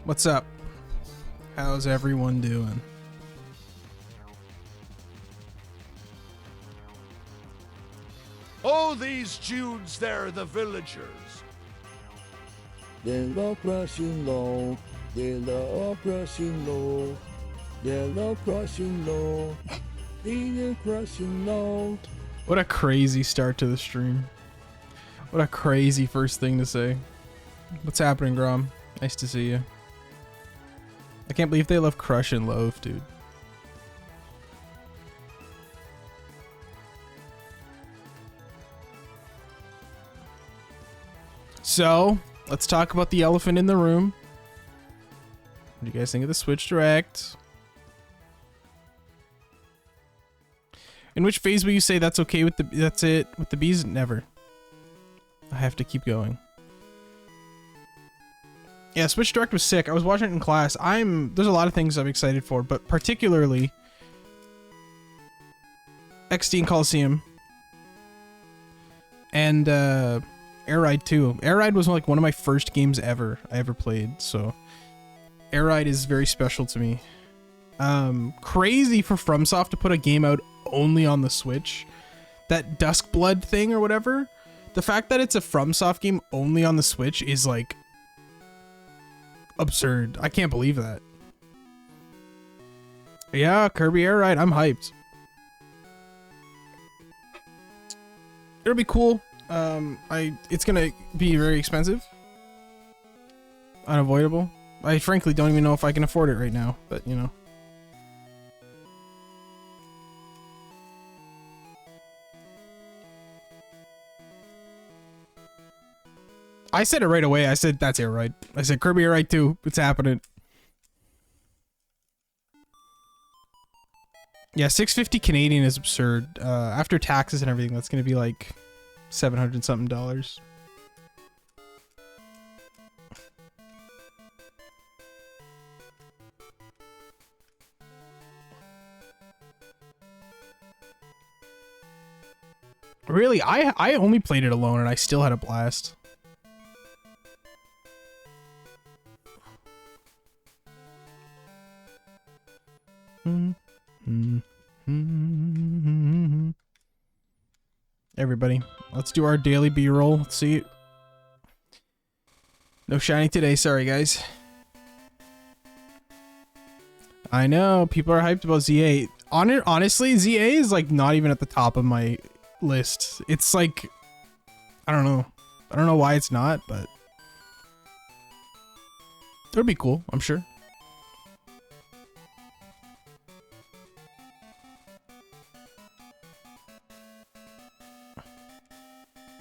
What's up? How's everyone doing? Oh, these Judes, they're the villagers. They love crushing low. They love crushing low. They love crushing low. They crushing low. What a crazy start to the stream. What a crazy first thing to say. What's happening, Grom? Nice to see you. I can't believe they love crushing loaf, dude. So, let's talk about the elephant in the room. What do you guys think of the Switch Direct? In which phase will you say that's okay with the that's it with the bees? Never. I have to keep going. Yeah, Switch Direct was sick. I was watching it in class. There's a lot of things I'm excited for, but particularly XD Coliseum and Air Ride 2. Air Ride was like one of my first games I ever played, so Air Ride is very special to me. Crazy for FromSoft to put a game out only on the Switch. That Duskblood thing or whatever. The fact that it's a FromSoft game only on the Switch is like absurd. I can't believe that. Yeah, Kirby Air Ride. I'm hyped. It'll be cool. It's gonna be very expensive. Unavoidable. I frankly don't even know if I can afford it right now, but you know. I said it right away. I said that's Air Ride. I said Kirby Air Ride 2. It's happening. Yeah, 650 Canadian is absurd. After taxes and everything, that's gonna be like $700 something. Really, I only played it alone and I still had a blast. Everybody, let's do our daily B-roll. Let's see. No shiny today, sorry guys. I know, people are hyped about ZA. Honestly, ZA is like not even at the top of my list. It's like, I don't know. I don't know why it's not, but it'll be cool, I'm sure.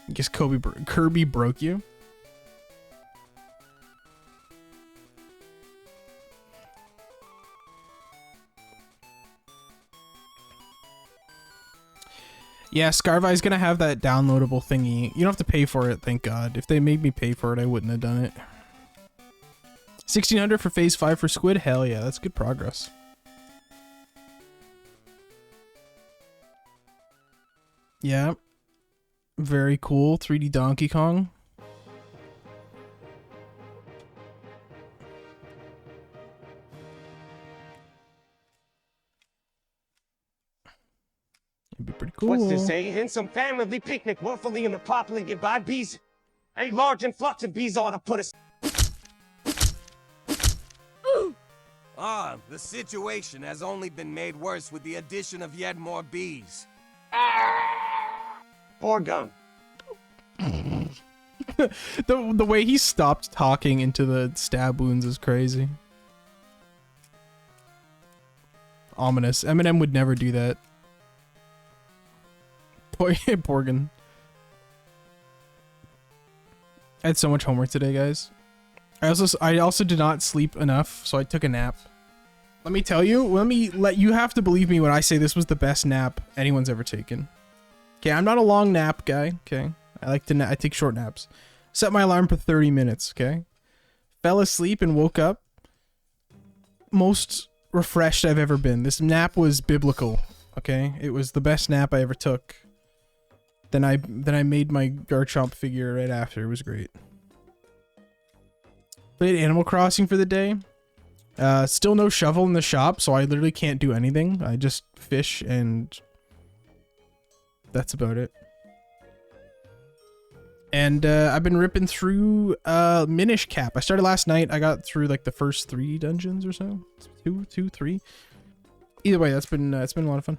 I guess Kirby broke you. Yeah, Scarvi's gonna have that downloadable thingy. You don't have to pay for it, thank God. If they made me pay for it, I wouldn't have done it. 1600 for phase 5 for Squid? Hell yeah, that's good progress. Yeah. Very cool. 3D Donkey Kong. It'd be pretty cool. What's this, a handsome family picnic willfully in the populated by bees? A large influx of bees ought to put us. The situation has only been made worse with the addition of yet more bees. Poor gun. The way he stopped talking into the stab wounds is crazy. Ominous. Eminem would never do that. Porgan. I had so much homework today, guys. I also did not sleep enough, so I took a nap. Let me tell you, you have to believe me when I say this was the best nap anyone's ever taken. Okay, I'm not a long nap guy, okay? I take short naps. Set my alarm for 30 minutes, okay? Fell asleep and woke up most refreshed I've ever been. This nap was biblical, okay? It was the best nap I ever took. Then I made my Garchomp figure right after. It was great. Played Animal Crossing for the day. Still no shovel in the shop, so I literally can't do anything. I just fish and that's about it. And I've been ripping through Minish Cap. I started last night. I got through like the first 3 dungeons or so. 3. Either way, it's been a lot of fun.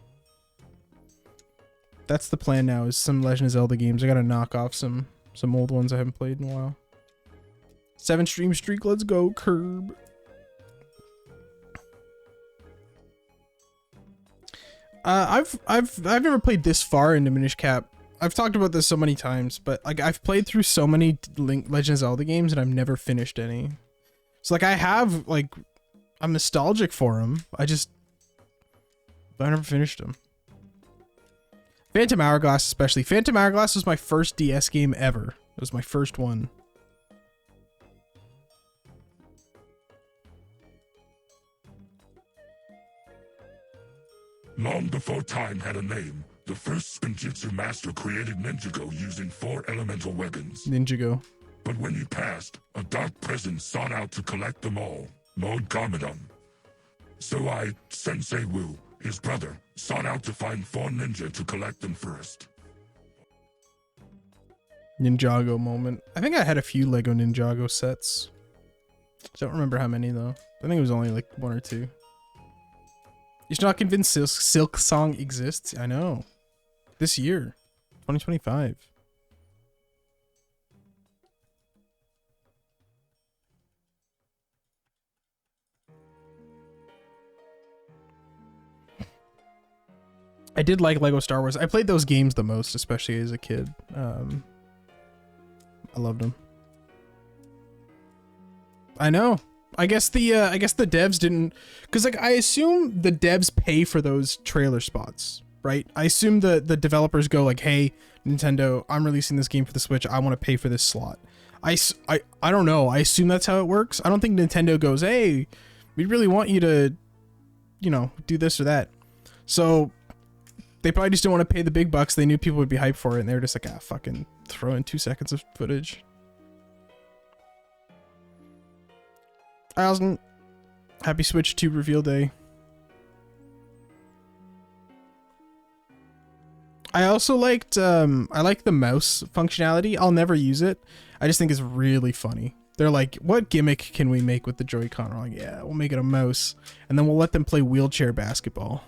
That's the plan now, is some Legend of Zelda games. I gotta knock off some old ones I haven't played in a while. 7 stream streak, let's go, Curb. I've never played this far into Minish Cap. I've talked about this so many times, but like I've played through so many Legend of Zelda games and I've never finished any. So like I have like, I'm nostalgic for them. I never finished them. Phantom Hourglass especially. Phantom Hourglass was my first DS game ever. It was my first one. Long before time had a name, the first Spinjitzu master created Ninjago using 4 elemental weapons. Ninjago. But when he passed, a dark presence sought out to collect them all, Lord Garmadon. So I, Sensei Wu, his brother, sought out to find 4 ninja to collect them first. Ninjago moment. I think I had a few Lego Ninjago sets. Don't remember how many though. I think it was only like 1 or 2. You're not convinced Silk Song exists? I know. This year. 2025. I did like Lego Star Wars. I played those games the most, especially as a kid. I loved them. I know. I guess the devs didn't, because like I assume the devs pay for those trailer spots, right? I assume the developers go like, hey, Nintendo, I'm releasing this game for the Switch. I want to pay for this slot. I don't know. I assume that's how it works. I don't think Nintendo goes, hey, we really want you to, you know, do this or that. So they probably just don't want to pay the big bucks. They knew people would be hyped for it, and they were just like, ah, fucking throw in 2 seconds of footage. Alison, happy Switch 2 reveal day. I also liked, I like the mouse functionality. I'll never use it. I just think it's really funny. They're like, what gimmick can we make with the Joy-Con? We're like, yeah, we'll make it a mouse. And then we'll let them play wheelchair basketball.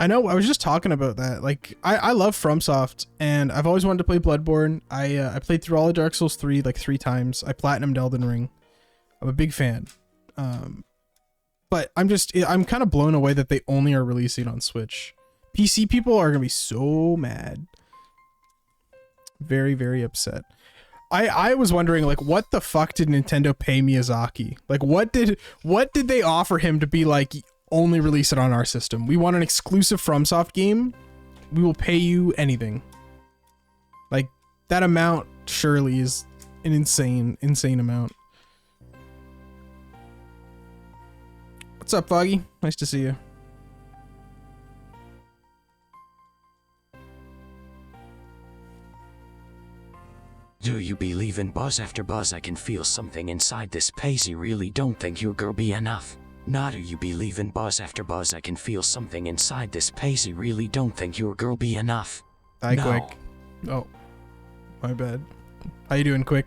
I know, I was just talking about that. Like, I love FromSoft, and I've always wanted to play Bloodborne. I played through all of Dark Souls 3 like 3 times. I platinumed Elden Ring. I'm a big fan. But I'm kind of blown away that they only are releasing on Switch. PC people are gonna be so mad. Very, very upset. I was wondering, like, what the fuck did Nintendo pay Miyazaki? Like, what did they offer him to be like, only release it on our system? We want an exclusive FromSoft game. We will pay you anything. Like, that amount surely is an insane amount. What's up, Foggy? Nice to see you. Do you believe in buzz after buzz? I can feel something inside this pacey. Really don't think your girl be enough. Nah, do you believe in buzz after buzz? I can feel something inside this pacey. Really don't think your girl be enough. Hi, No. Quick. Oh, my bad. How you doing, Quick?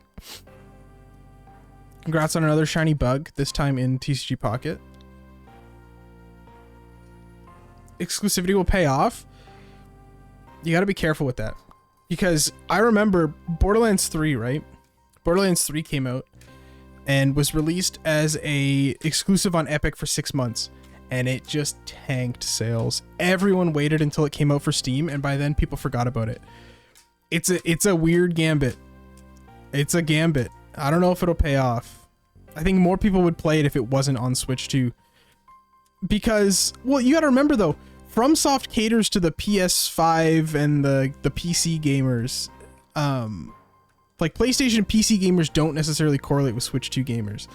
Congrats on another shiny bug, this time in TCG Pocket. Exclusivity will pay off. You gotta be careful with that. Because I remember Borderlands 3, right? Borderlands 3 came out and was released as a exclusive on Epic for 6 months, and it just tanked sales. Everyone waited until it came out for Steam, and by then people forgot about it. It's a weird gambit. It's a gambit. I don't know if it'll pay off. I think more people would play it if it wasn't on Switch too. Because, well, you gotta remember though, FromSoft caters to the PS5 and the PC gamers. Like PlayStation PC gamers don't necessarily correlate with Switch 2 gamers.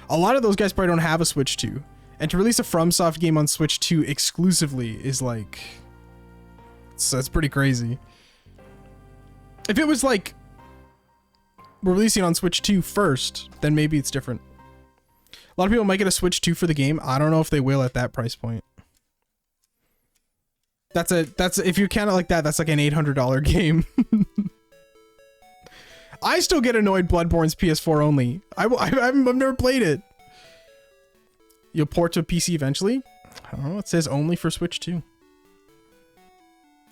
A lot of those guys probably don't have a Switch 2. And to release a FromSoft game on Switch 2 exclusively is like, that's pretty crazy. If it was like, we're releasing on Switch 2 first, then maybe it's different. A lot of people might get a Switch 2 for the game. I don't know if they will at that price point. That's if you count it like that, that's like an $800 game. I still get annoyed Bloodborne's PS4 only. I've never played it. You'll port to a PC eventually? I don't know. It says only for Switch 2.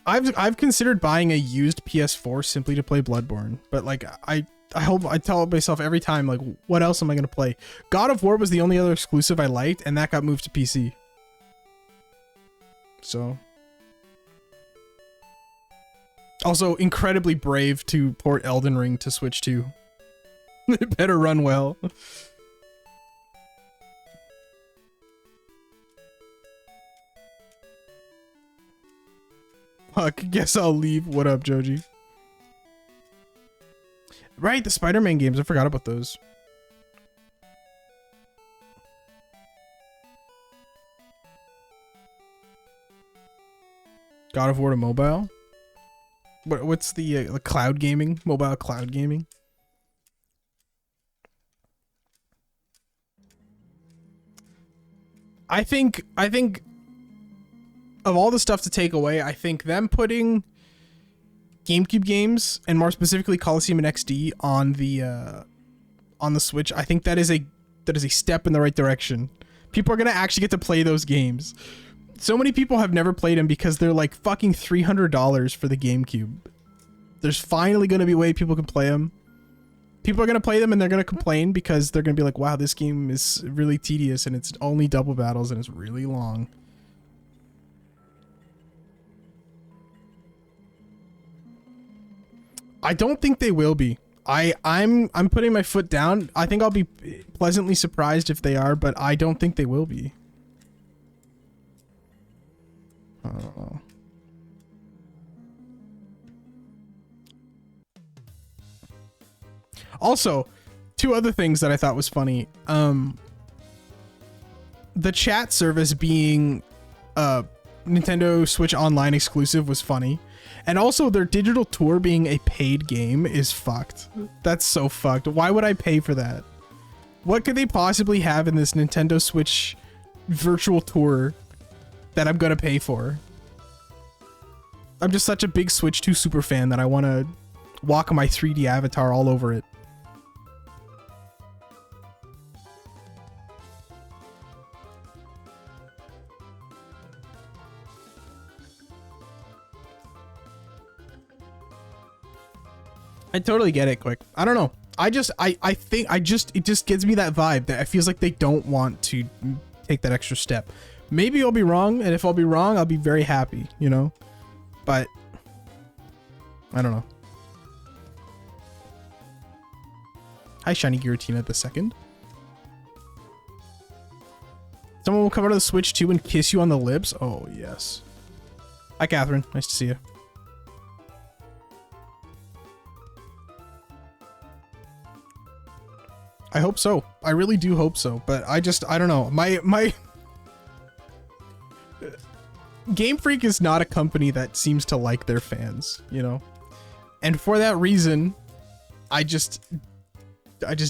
I've considered buying a used PS4 simply to play Bloodborne, but like I tell myself every time, like, what else am I gonna play? God of War was the only other exclusive I liked, and that got moved to PC. So, also incredibly brave to port Elden Ring to Switch 2. It better run well. Fuck, guess I'll leave. What up, Joji? Right, the Spider-Man games. I forgot about those. God of War to mobile? What's the cloud gaming? Mobile cloud gaming? I think of all the stuff to take away, I think them putting GameCube games, and more specifically Coliseum and XD, on the Switch, I think that is a step in the right direction. People are gonna actually get to play those games. So many people have never played them because they're like fucking $300 for the GameCube. There's finally gonna be a way people can play them. People are gonna play them and they're gonna complain because they're gonna be like, wow, this game is really tedious and it's only double battles and it's really long. I don't think they will be. I'm putting my foot down. I think I'll be pleasantly surprised if they are, but I don't think they will be. I don't know. Also, two other things that I thought was funny. The chat service being Nintendo Switch Online exclusive was funny. And also their digital tour being a paid game is fucked. That's so fucked. Why would I pay for that? What could they possibly have in this Nintendo Switch virtual tour that I'm gonna pay for? I'm just such a big Switch 2 super fan that I want to walk my 3D avatar all over it. I totally get it, Quick. I don't know. I think it just gives me that vibe that it feels like they don't want to take that extra step. Maybe I'll be wrong, and if I'll be wrong, I'll be very happy, you know? But I don't know. Hi, Shiny Giratina the second. Someone will come out of the Switch 2 and kiss you on the lips? Oh, yes. Hi, Catherine. Nice to see you. I hope so. I really do hope so. But I don't know. My Game Freak is not a company that seems to like their fans, you know? And for that reason, I just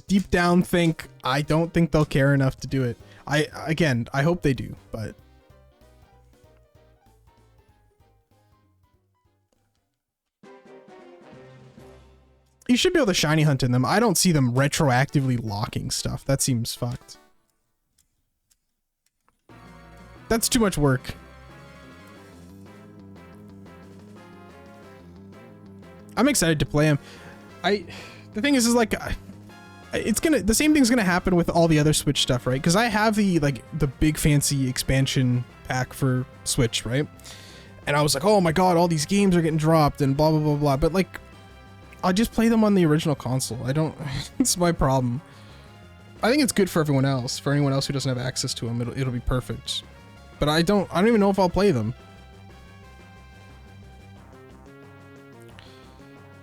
deep down think I don't think they'll care enough to do it. Again, I hope they do, but you should be able to shiny hunt in them. I don't see them retroactively locking stuff. That seems fucked. That's too much work. I'm excited to play them. The thing is like, the same thing's gonna happen with all the other Switch stuff, right? Because I have the big fancy expansion pack for Switch, right? And I was like, oh my god, all these games are getting dropped and blah blah blah blah. But like, I'll just play them on the original console. I don't. It's my problem. I think it's good for everyone else. For anyone else who doesn't have access to them, it'll be perfect. But I don't even know if I'll play them.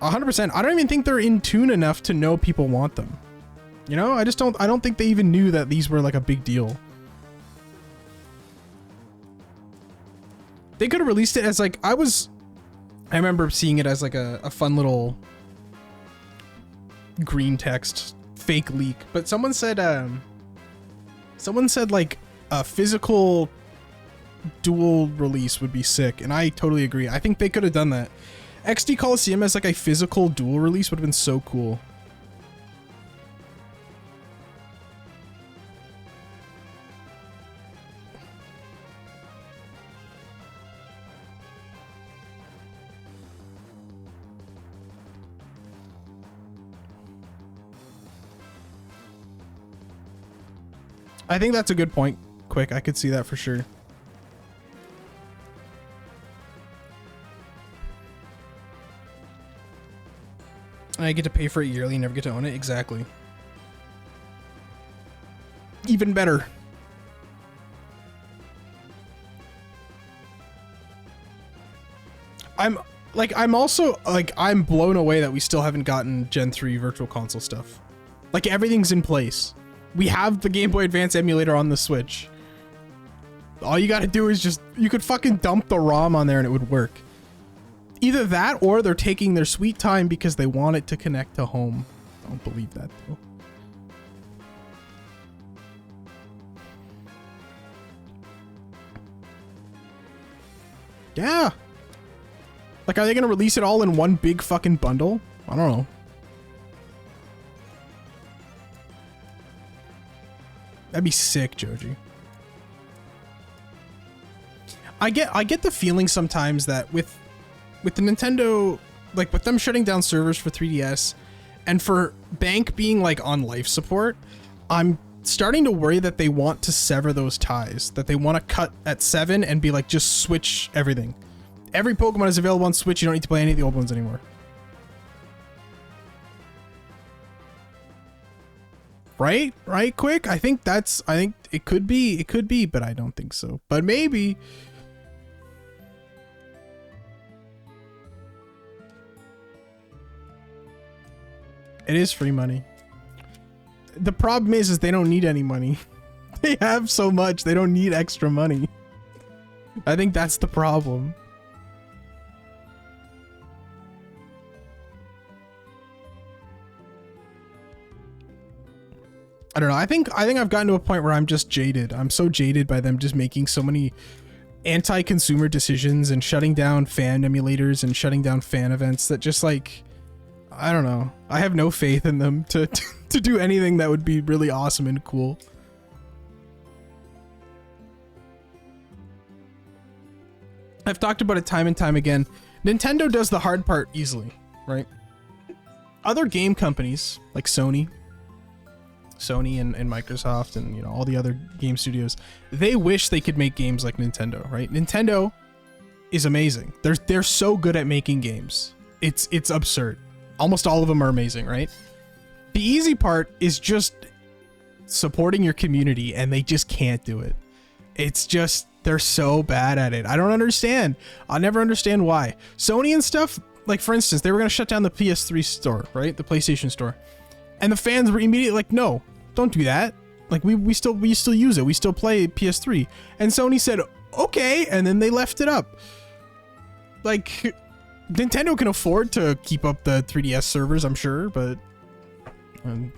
100%. I don't even think they're in tune enough to know people want them. You know, I don't think they even knew that these were like a big deal. They could have released it as like, I remember seeing it as like a fun little green text fake leak, but someone said like a physical dual release would be sick, and I totally agree. I think they could have done that. XD Coliseum as like a physical dual release would have been so cool. I think that's a good point, Quick. I could see that for sure. I get to pay for it yearly, never get to own it. Exactly. Even better. I'm also like, I'm blown away that we still haven't gotten Gen 3 Virtual Console stuff. Like, everything's in place. We have the Game Boy Advance emulator on the Switch. All you gotta do is just, you could fucking dump the ROM on there and it would work. Either that or they're taking their sweet time because they want it to connect to home. I don't believe that though. Yeah. Like, are they gonna release it all in one big fucking bundle? I don't know. That'd be sick, Joji. I get the feeling sometimes that with the Nintendo, like with them shutting down servers for 3DS and for Bank being like on life support, I'm starting to worry that they want to sever those ties, that they want to cut at 7 and be like, just switch everything. Every Pokemon is available on Switch. You don't need to play any of the old ones anymore. Right? Right, Quick? I think it could be, but I don't think so. But maybe. It is free money. The problem is they don't need any money. They have so much, they don't need extra money. I think that's the problem. I don't know. I think I've gotten to a point where I'm just jaded. I'm so jaded by them just making so many anti-consumer decisions and shutting down fan emulators and shutting down fan events that just like, I don't know. I have no faith in them to do anything that would be really awesome and cool. I've talked about it time and time again. Nintendo does the hard part easily, right? Other game companies like Sony and Microsoft and, you know, all the other game studios, they wish they could make games like Nintendo, right? Nintendo is amazing. They're so good at making games. It's absurd. Almost all of them are amazing, right? The easy part is just supporting your community, and they just can't do it. It's just, they're so bad at it. I don't understand. I'll never understand why. Sony and stuff, like for instance, they were going to shut down the PS3 store, right? The PlayStation store. And the fans were immediately like, no, don't do that. Like we still use it. We still play PS3. And Sony said, okay. And then they left it up. Like, Nintendo can afford to keep up the 3DS servers, I'm sure, but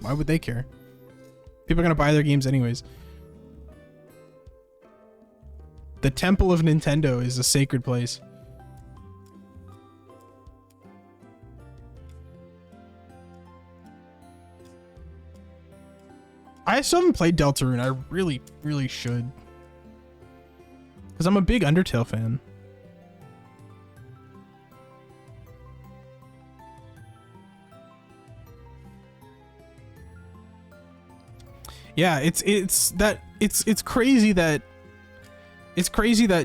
why would they care? People are going to buy their games anyways. The temple of Nintendo is a sacred place. I still haven't played Deltarune. I really, really should. Because I'm a big Undertale fan. Yeah, it's crazy that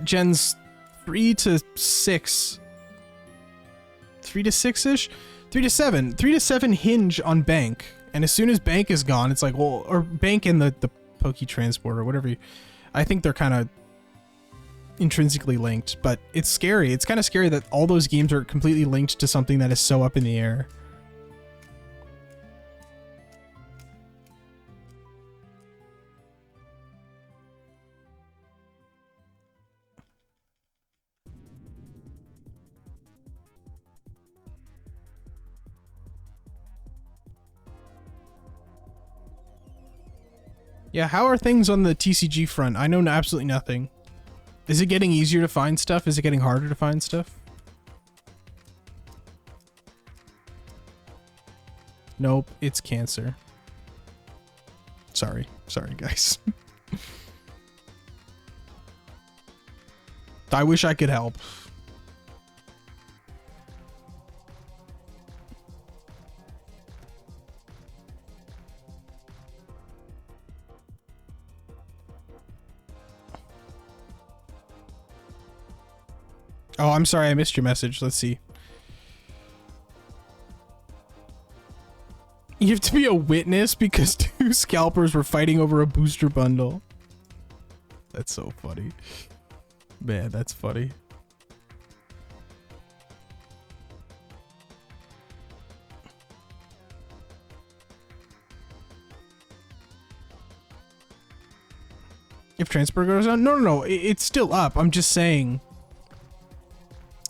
gens 3 to 6, 3 to 6-ish, 3 to 7, 3 to 7 hinge on Bank. And as soon as Bank is gone, it's like, well, or Bank and the Poke Transport or whatever. I think they're kind of intrinsically linked, but it's scary. It's kind of scary that all those games are completely linked to something that is so up in the air. Yeah, how are things on the TCG front? I know absolutely nothing. Is it getting easier to find stuff? Is it getting harder to find stuff? Nope, it's cancer. Sorry guys. I wish I could help. Oh, I'm sorry, I missed your message. Let's see. You have to be a witness because 2 scalpers were fighting over a booster bundle. That's so funny. Man, that's funny. If transfer goes down? No, it's still up. I'm just saying,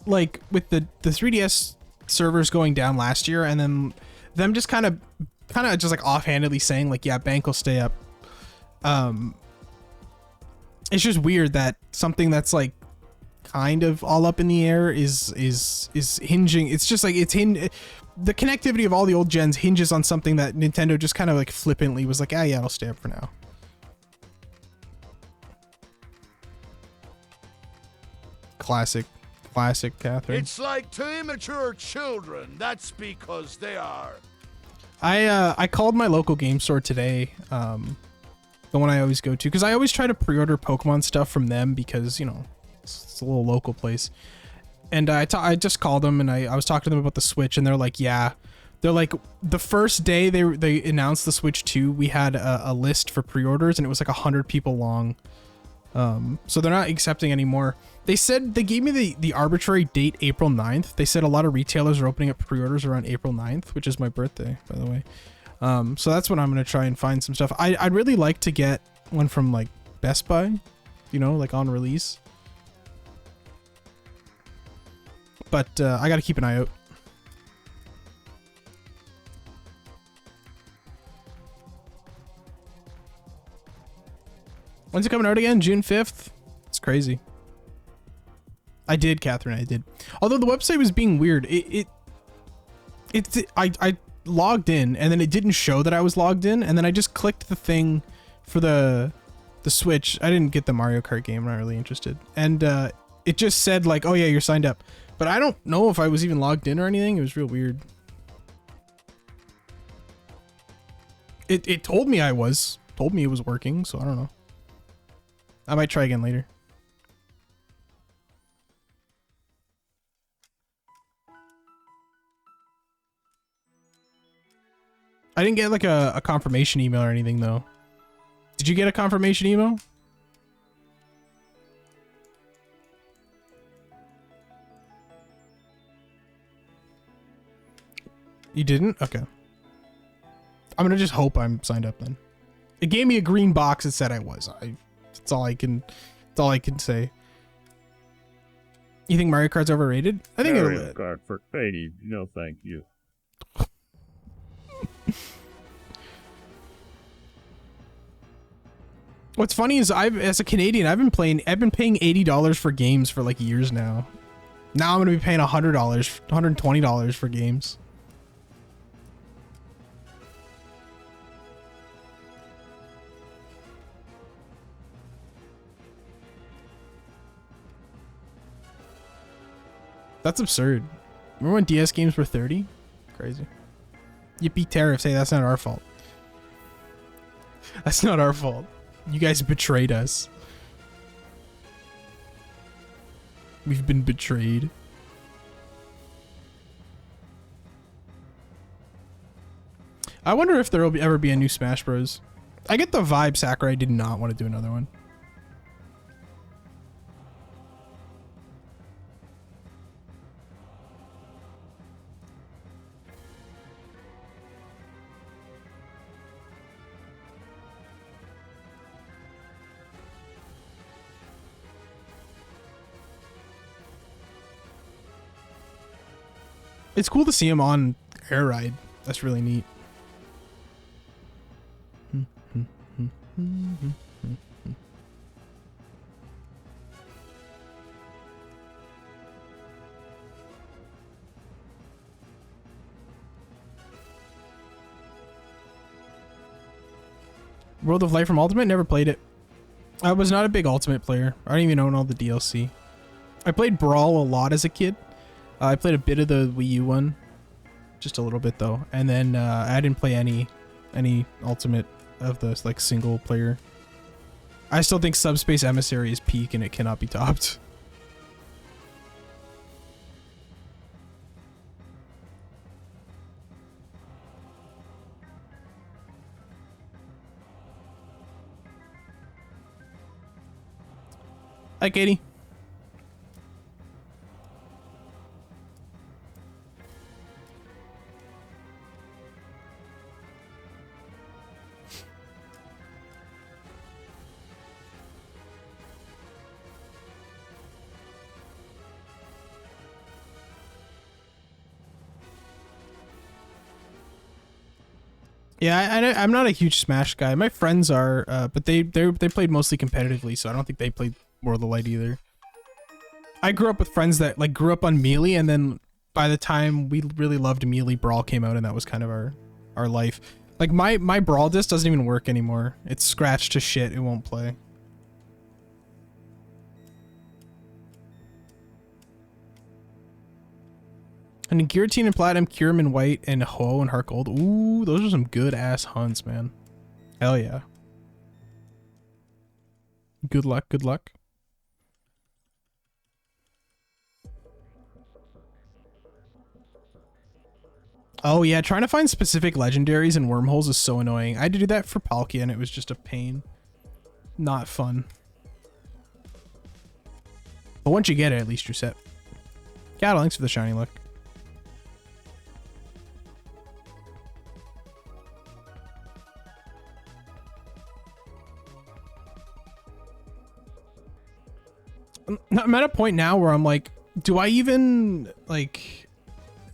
like, with the 3DS servers going down last year, and then them just kind of just like offhandedly saying like, yeah, bank will stay up. It's just weird that something that's like kind of all up in the air is hinging. It's just like the connectivity of all the old gens hinges on something that Nintendo just kind of like flippantly was like, ah, yeah, it'll stay up for now. Classic, Catherine. It's like to immature children. That's because they are. I called my local game store today, the one I always go to, because I always try to pre-order Pokemon stuff from them because, you know, it's a little local place. And I just called them and I was talking to them about the Switch, and they're like, yeah. They're like, the first day they announced the Switch 2, we had a list for pre-orders, and it was like 100 people long. So they're not accepting anymore. They said, they gave me the arbitrary date, April 9th. They said a lot of retailers are opening up pre-orders around April 9th, which is my birthday, by the way. So that's when I'm going to try and find some stuff. I'd really like to get one from like Best Buy, you know, like on release. But I got to keep an eye out. When's it coming out again? June 5th? It's crazy. I did, Catherine, I did. Although the website was being weird. I logged in and then it didn't show that I was logged in, and then I just clicked the thing for the Switch. I didn't get the Mario Kart game, I'm not really interested. And it just said like, oh yeah, you're signed up. But I don't know if I was even logged in or anything. It was real weird. It told me I was. Told me it was working, so I don't know. I might try again later. I didn't get like a confirmation email or anything though. Did you get a confirmation email? You didn't? Okay. I'm gonna just hope I'm signed up then. It gave me a green box that said I was. That's all I can say. You think Mario Kart's overrated? I think Mario Kart for Katie. No, thank you. What's funny is as a Canadian, I've been paying $80 for games for like years now. Now I'm gonna be paying $100, $120 for games. That's absurd. Remember when DS games were 30? Crazy. Yippee tariffs. Hey, that's not our fault. That's not our fault. You guys betrayed us. We've been betrayed. I wonder if there will ever be a new Smash Bros. I get the vibe Sakurai did not want to do another one. It's cool to see him on Air Ride. That's really neat. World of Light from Ultimate? Never played it. I was not a big Ultimate player. I don't even own all the DLC. I played Brawl a lot as a kid. I played a bit of the Wii U one. Just a little bit though. And then I didn't play any Ultimate of the like single player. I still think Subspace Emissary is peak and it cannot be topped. Hi, Katie. Yeah, I'm not a huge Smash guy. My friends are, but they played mostly competitively, so I don't think they played World of Light either. I grew up with friends that like grew up on Melee, and then by the time we really loved Melee, Brawl came out, and that was kind of our life. Like my Brawl disc doesn't even work anymore. It's scratched to shit. It won't play. And Guillotine and Platinum, Kyurem and White, and Ho and Heart Gold. Ooh, those are some good ass hunts, man. Hell yeah. Good luck, good luck. Oh yeah, trying to find specific legendaries and wormholes is so annoying. I had to do that for Palkia and it was just a pain. Not fun. But once you get it, at least you're set. Cattle, thanks for the shiny luck. I'm at a point now where I'm like, do I even like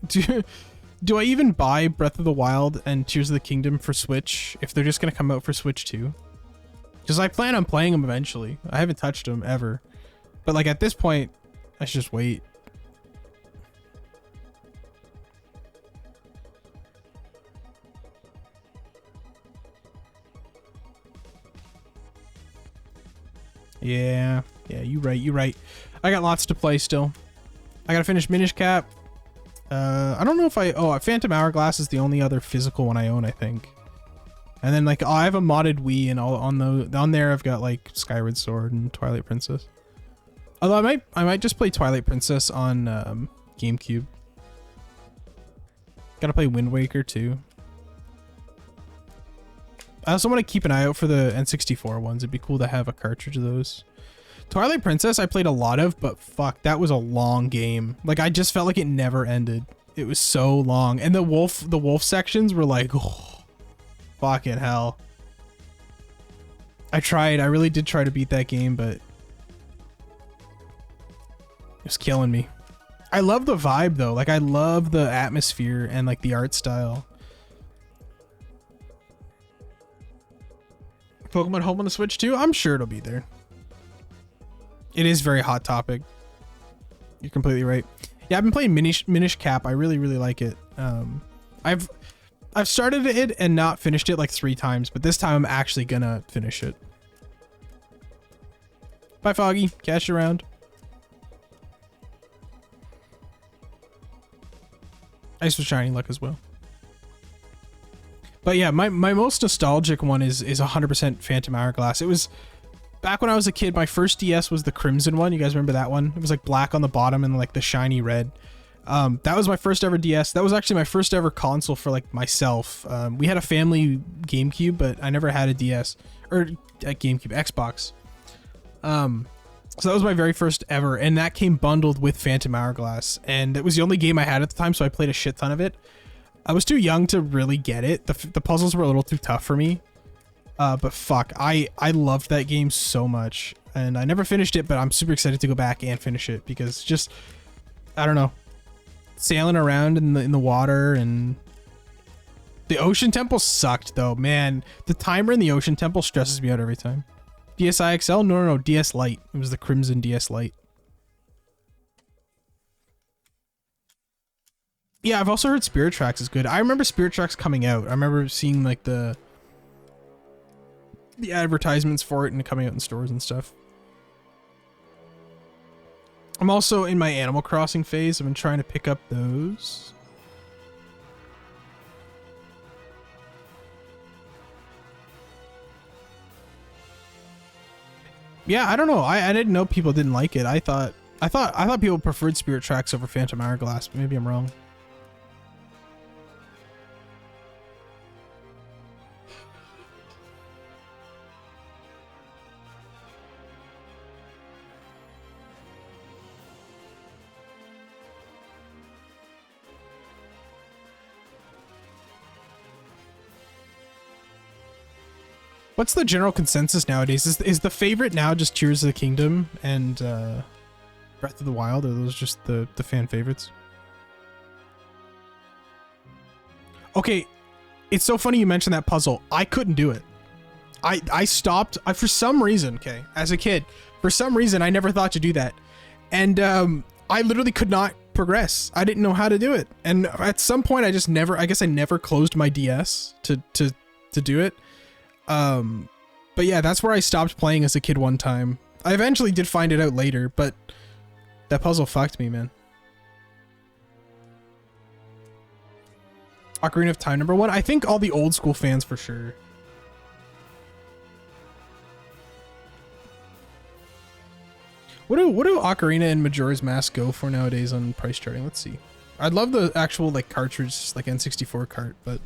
do I even buy Breath of the Wild and Tears of the Kingdom for Switch if they're just gonna come out for Switch 2? Because I plan on playing them eventually. I haven't touched them ever, but like at this point, I should just wait. Yeah, you right. I got lots to play still. I gotta finish Minish Cap. I don't know if Phantom Hourglass is the only other physical one I own, I think. And then like I have a modded Wii, and all on there I've got like Skyward Sword and Twilight Princess. Although I might just play Twilight Princess on GameCube. Gotta play Wind Waker too. I also want to keep an eye out for the N64 ones. It'd be cool to have a cartridge of those. Twilight Princess I played a lot of, but fuck, that was a long game. Like I just felt like it never ended. It was so long. And the wolf sections were like, oh, fucking hell. I really did try to beat that game, but it was killing me. I love the vibe though. Like I love the atmosphere and like the art style. Pokemon Home on the Switch too? I'm sure it'll be there. It is very hot topic. You're completely right. Yeah, I've been playing Minish Cap. I really like it. I've started it and not finished it like 3 times, but this time I'm actually gonna finish it. Bye, Foggy. Cash around. Thanks for shining luck as well. But yeah, my most nostalgic one is 100% Phantom Hourglass. It was back when I was a kid. My first DS was the Crimson one. You guys remember that one? It was like black on the bottom and like the shiny red. That was my first ever DS. That was actually my first ever console for like myself. We had a family GameCube, but I never had a DS or a GameCube, Xbox. So that was my very first ever, and that came bundled with Phantom Hourglass, and it was the only game I had at the time, so I played a shit ton of it. I was too young to really get it. The puzzles were a little too tough for me. But fuck, I loved that game so much, and I never finished it, but I'm super excited to go back and finish it because just, I don't know, sailing around in the water and The Ocean Temple sucked though, man. The timer in the Ocean Temple stresses me out every time. DSi XL? No, DS Lite. It was the Crimson DS Lite. Yeah, I've also heard Spirit Tracks is good. I remember Spirit Tracks coming out. I remember seeing like the advertisements for it and coming out in stores and stuff. I'm also in my Animal Crossing phase. I've been trying to pick up those. Yeah, I don't know. I didn't know people didn't like it. I thought people preferred Spirit Tracks over Phantom Hourglass, but maybe I'm wrong. What's the general consensus nowadays? Is the favorite now just Tears of the Kingdom and Breath of the Wild? Or are those just the fan favorites? Okay, it's so funny you mentioned that puzzle. I couldn't do it. I stopped. For some reason, okay, as a kid, for some reason, I never thought to do that. And I literally could not progress. I didn't know how to do it. And at some point, I guess I never closed my DS to do it. But yeah, that's where I stopped playing as a kid one time. I eventually did find it out later, but that puzzle fucked me, man. Ocarina of Time #1. I think all the old school fans for sure. What do Ocarina and Majora's Mask go for nowadays on price charting? Let's see. I'd love the actual like cartridge, like N64 cart, but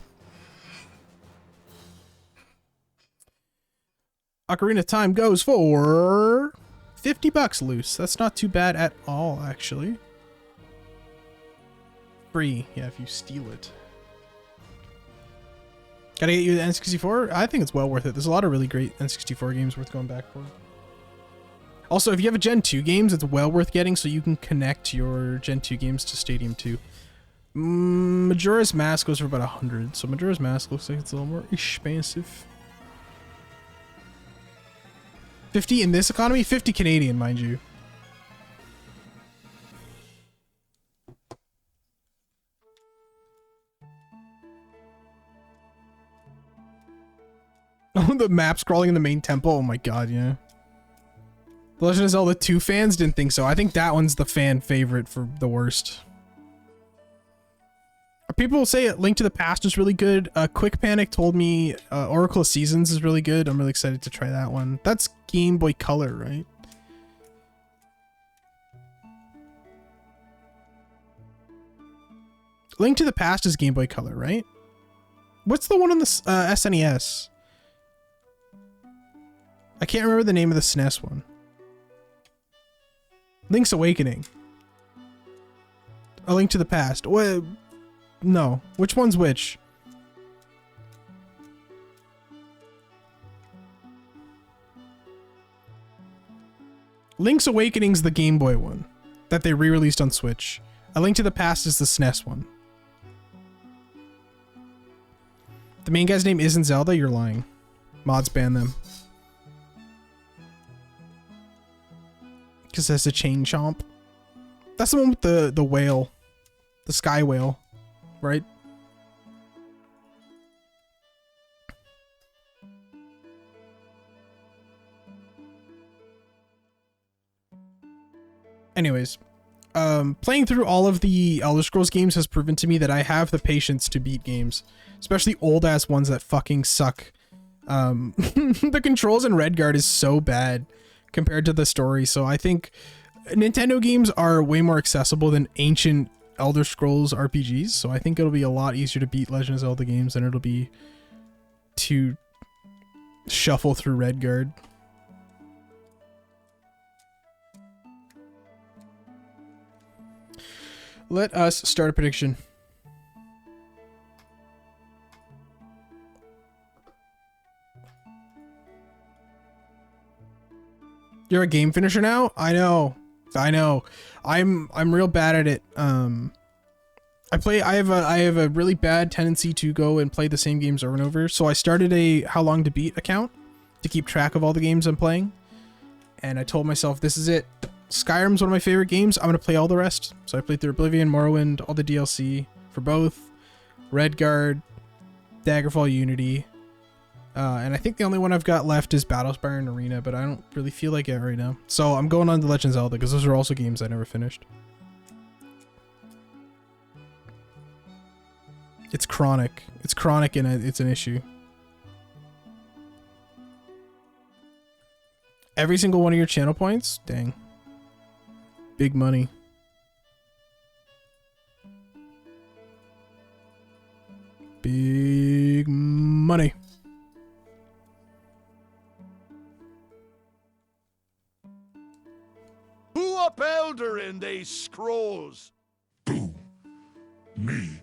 Ocarina of Time goes for $50 loose. That's not too bad at all, actually. Free, yeah, if you steal it. Gotta get you the N64? I think it's well worth it. There's a lot of really great N64 games worth going back for. Also, if you have a Gen 2 games, it's well worth getting so you can connect your Gen 2 games to Stadium 2. Majora's Mask goes for about 100, so Majora's Mask looks like it's a little more expensive. 50 in this economy? 50 Canadian, mind you. Oh, the map scrolling in the main temple. Oh my god, yeah. The Legend of Zelda 2 fans didn't think so. I think that one's the fan favorite for the worst. People will say Link to the Past is really good. Quick Panic told me Oracle of Seasons is really good. I'm really excited to try that one. That's Game Boy Color, right? Link to the Past is Game Boy Color, right? What's the one on the SNES? I can't remember the name of the SNES one. Link's Awakening. A Link to the Past. What? No. Which one's which? Link's Awakening's the Game Boy one that they re-released on Switch. A Link to the Past is the SNES one. The main guy's name isn't Zelda? You're lying. Mods ban them. Because that's a chain chomp. That's the one with the whale. The sky whale. Right? Anyways, playing through all of the Elder Scrolls games has proven to me that I have the patience to beat games, especially old ass ones that fucking suck. The controls in Redguard is so bad compared to the story, so I think Nintendo games are way more accessible than ancient Elder Scrolls RPGs, so I think it'll be a lot easier to beat Legend of Zelda games than it'll be to shuffle through Redguard. Let us start a prediction. You're a game finisher now? I know. I'm real bad at it. I have a really bad tendency to go and play the same games over and over. So I started a How Long to Beat account to keep track of all the games I'm playing. And I told myself, this is it. Skyrim's one of my favorite games. I'm going to play all the rest. So I played through Oblivion, Morrowind, all the DLC for both. Redguard, Daggerfall Unity. And I think the only one I've got left is Battlespire and Arena, but I don't really feel like it right now. So I'm going on to Legend of Zelda because those are also games I never finished. It's chronic. It's chronic and it's an issue. Every single one of your channel points? Dang. Big money. Big money. Who up elder in they scrolls? Boo. Me.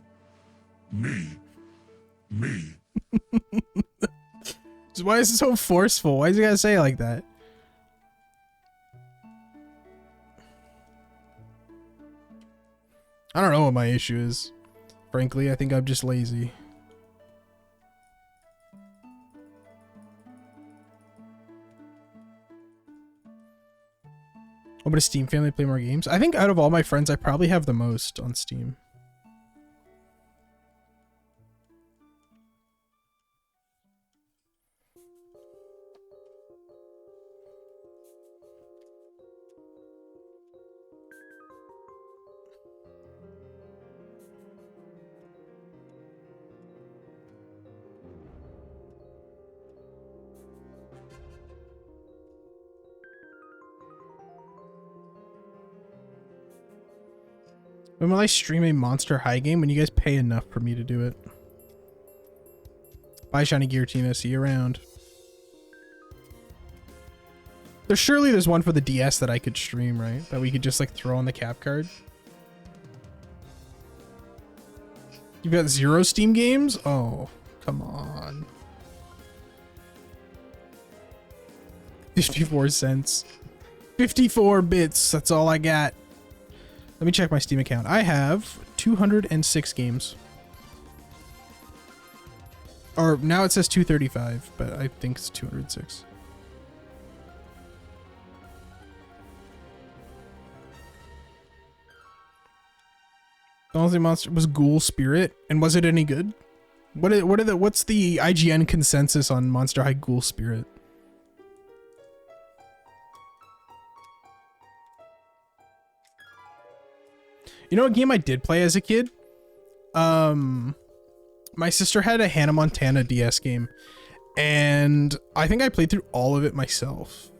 Me. Me. Why is it so forceful? Why is he gotta say it like that? I don't know what my issue is. Frankly, I think I'm just lazy. Oh, but a Steam family play more games? I think out of all my friends, I probably have the most on Steam. When will I stream a Monster High game? When you guys pay enough for me to do it. Bye, Shiny Giratina. See you around. There's one for the DS that I could stream, right? That we could just like throw on the cap card. You've got 0 Steam games? Oh, come on. 54 cents. 54 bits. That's all I got. Let me check my Steam account. I have 206 games. Or now it says 235, but I think it's 206. The only monster was Ghoul Spirit, and was it any good? What's the IGN consensus on Monster High Ghoul Spirit? You know what game I did play as a kid? My sister had a Hannah Montana DS game, and I think I played through all of it myself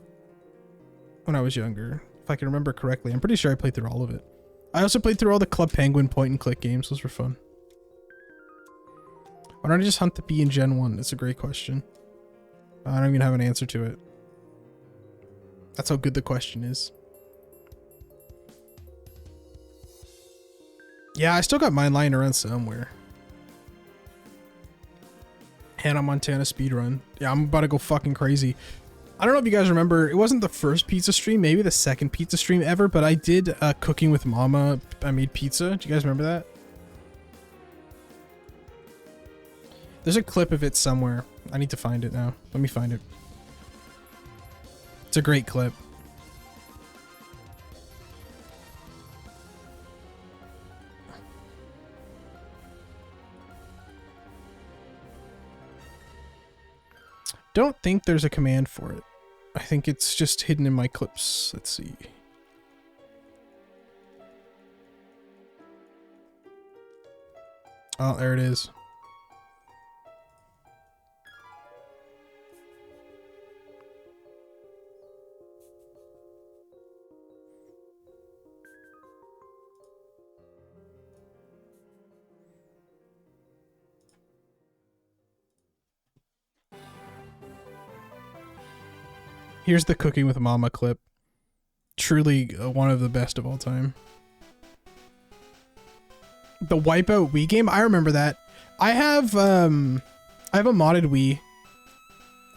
when I was younger, if I can remember correctly. I'm pretty sure I played through all of it. I also played through all the Club Penguin point and click games. Those were fun. Why don't I just hunt the bee in Gen 1? That's a great question. I don't even have an answer to it. That's how good the question is. Yeah, I still got mine lying around somewhere. Hannah Montana speedrun. Yeah, I'm about to go fucking crazy. I don't know if you guys remember, it wasn't the first pizza stream, maybe the second pizza stream ever, but I did Cooking with Mama. I made pizza. Do you guys remember that? There's a clip of it somewhere. I need to find it now. Let me find it. It's a great clip. Don't think there's a command for it. I think it's just hidden in my clips. Let's see. Oh, there it is. Here's the Cooking with Mama clip. Truly one of the best of all time. The Wipeout Wii game, I remember that. I have a modded Wii.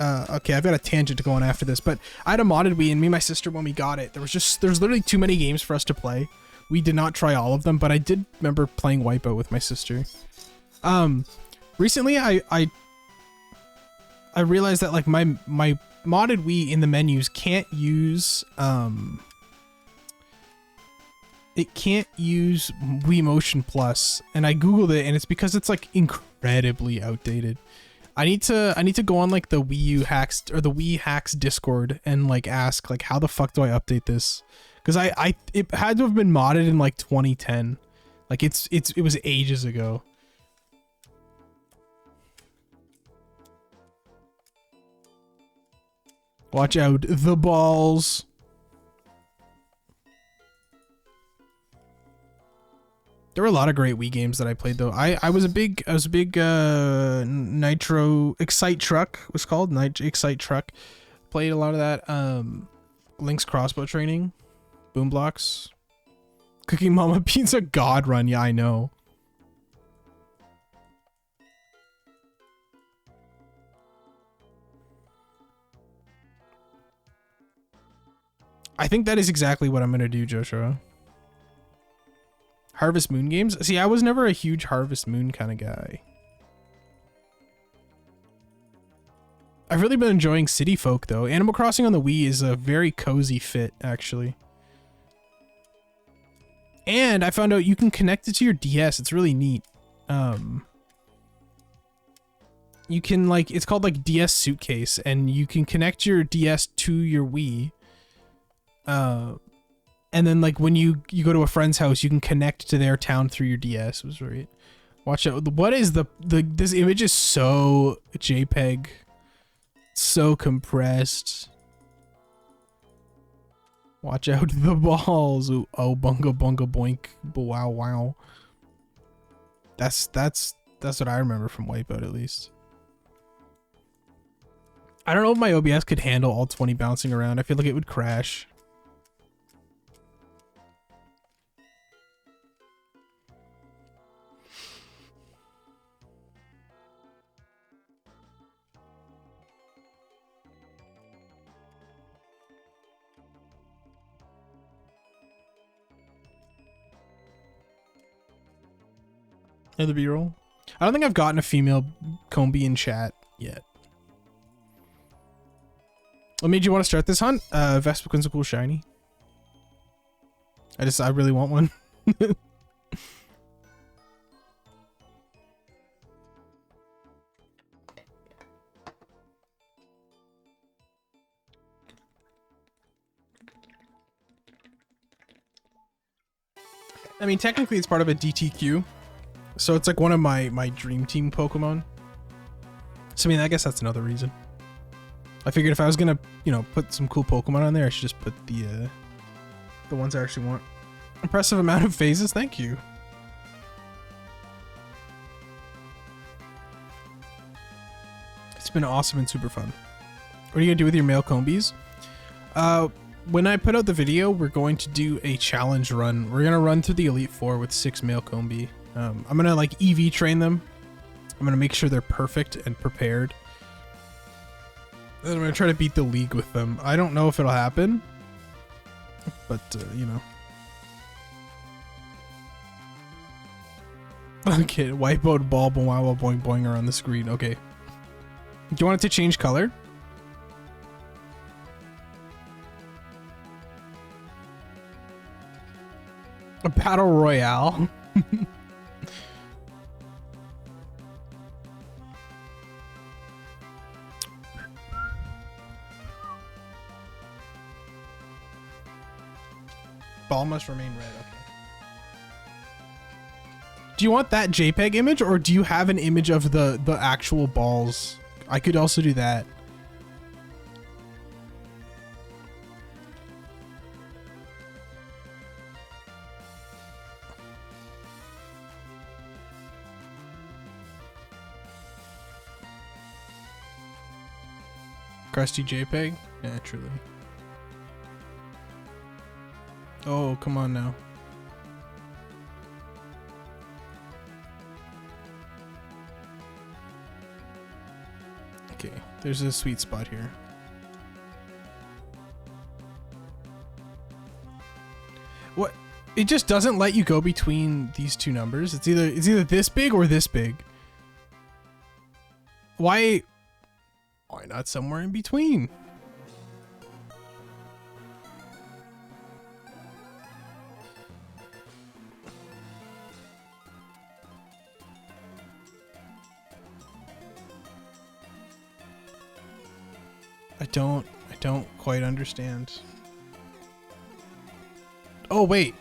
Okay, I've got a tangent going after this, but I had a modded Wii, and me and my sister, when we got it, there's literally too many games for us to play. we did not try all of them, but I did remember playing Wipeout with my sister. Recently I realized that like my modded Wii in the menus can't use it can't use Wii Motion Plus, and I googled it, and it's because it's like incredibly outdated. I need to go on like the Wii U hacks or the Wii hacks Discord and like ask like how the fuck do I update this? Because it had to have been modded in like 2010. Like it was ages ago. Watch out, the balls. There were a lot of great Wii games that I played though. I was a big Nitro Excite Truck was called Nitro Excite Truck. Played a lot of that. Link's Crossbow Training, Boom Blocks, Cooking Mama Pizza God Run. Yeah, I know. I think that is exactly what I'm gonna do, Joshua. Harvest Moon games? See, I was never a huge Harvest Moon kind of guy. I've really been enjoying City Folk though. Animal Crossing on the Wii is a very cozy fit, actually. And I found out you can connect it to your DS. It's really neat. You can like, it's called like DS Suitcase, and you can connect your DS to your Wii. And then like when you go to a friend's house, you can connect to their town through your DS. It was right. Watch out. What is this image is so JPEG, so compressed. Watch out, the balls. Ooh, oh, bunga bunga boink. Wow wow. That's what I remember from Wipeout, at least. I don't know if my OBS could handle all 20 bouncing around. I feel like it would crash. Another B-roll. I don't think I've gotten a female Combee in chat yet. What made you want to start this hunt? Vespiquen cool shiny. I really want one. I mean, technically it's part of a DTQ. So it's like one of my dream team Pokemon. So I mean, I guess that's another reason. I figured if I was gonna, you know, put some cool Pokemon on there, I should just put the ones I actually want. Impressive amount of phases, thank you. It's been awesome and super fun. What are you gonna do with your male Combees? When I put out the video, we're going to do a challenge run. We're gonna run through the Elite Four with 6 male Combee. I'm gonna like EV train them. I'm gonna make sure they're perfect and prepared. And I'm gonna try to beat the league with them. I don't know if it'll happen, but you know. Okay, Wipeout ball boing boing boing are on the screen. Okay. Do you want it to change color? A battle royale. Ball must remain red. Okay. Do you want that JPEG image, or do you have an image of the actual balls? I could also do that. Crusty JPEG? Naturally. Oh, come on now. Okay, there's a sweet spot here. What? it just doesn't let you go between these two numbers. It's either this big or this big. Why not somewhere in between? I don't quite understand. Oh, wait.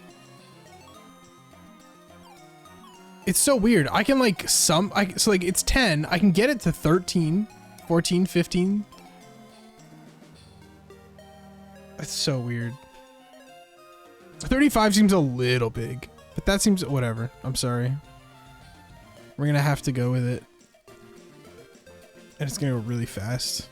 It's so weird. I can like so like it's 10. I can get it to 13, 14, 15. That's so weird. 35 seems a little big, but that seems whatever. I'm sorry. We're gonna have to go with it. And it's gonna go really fast.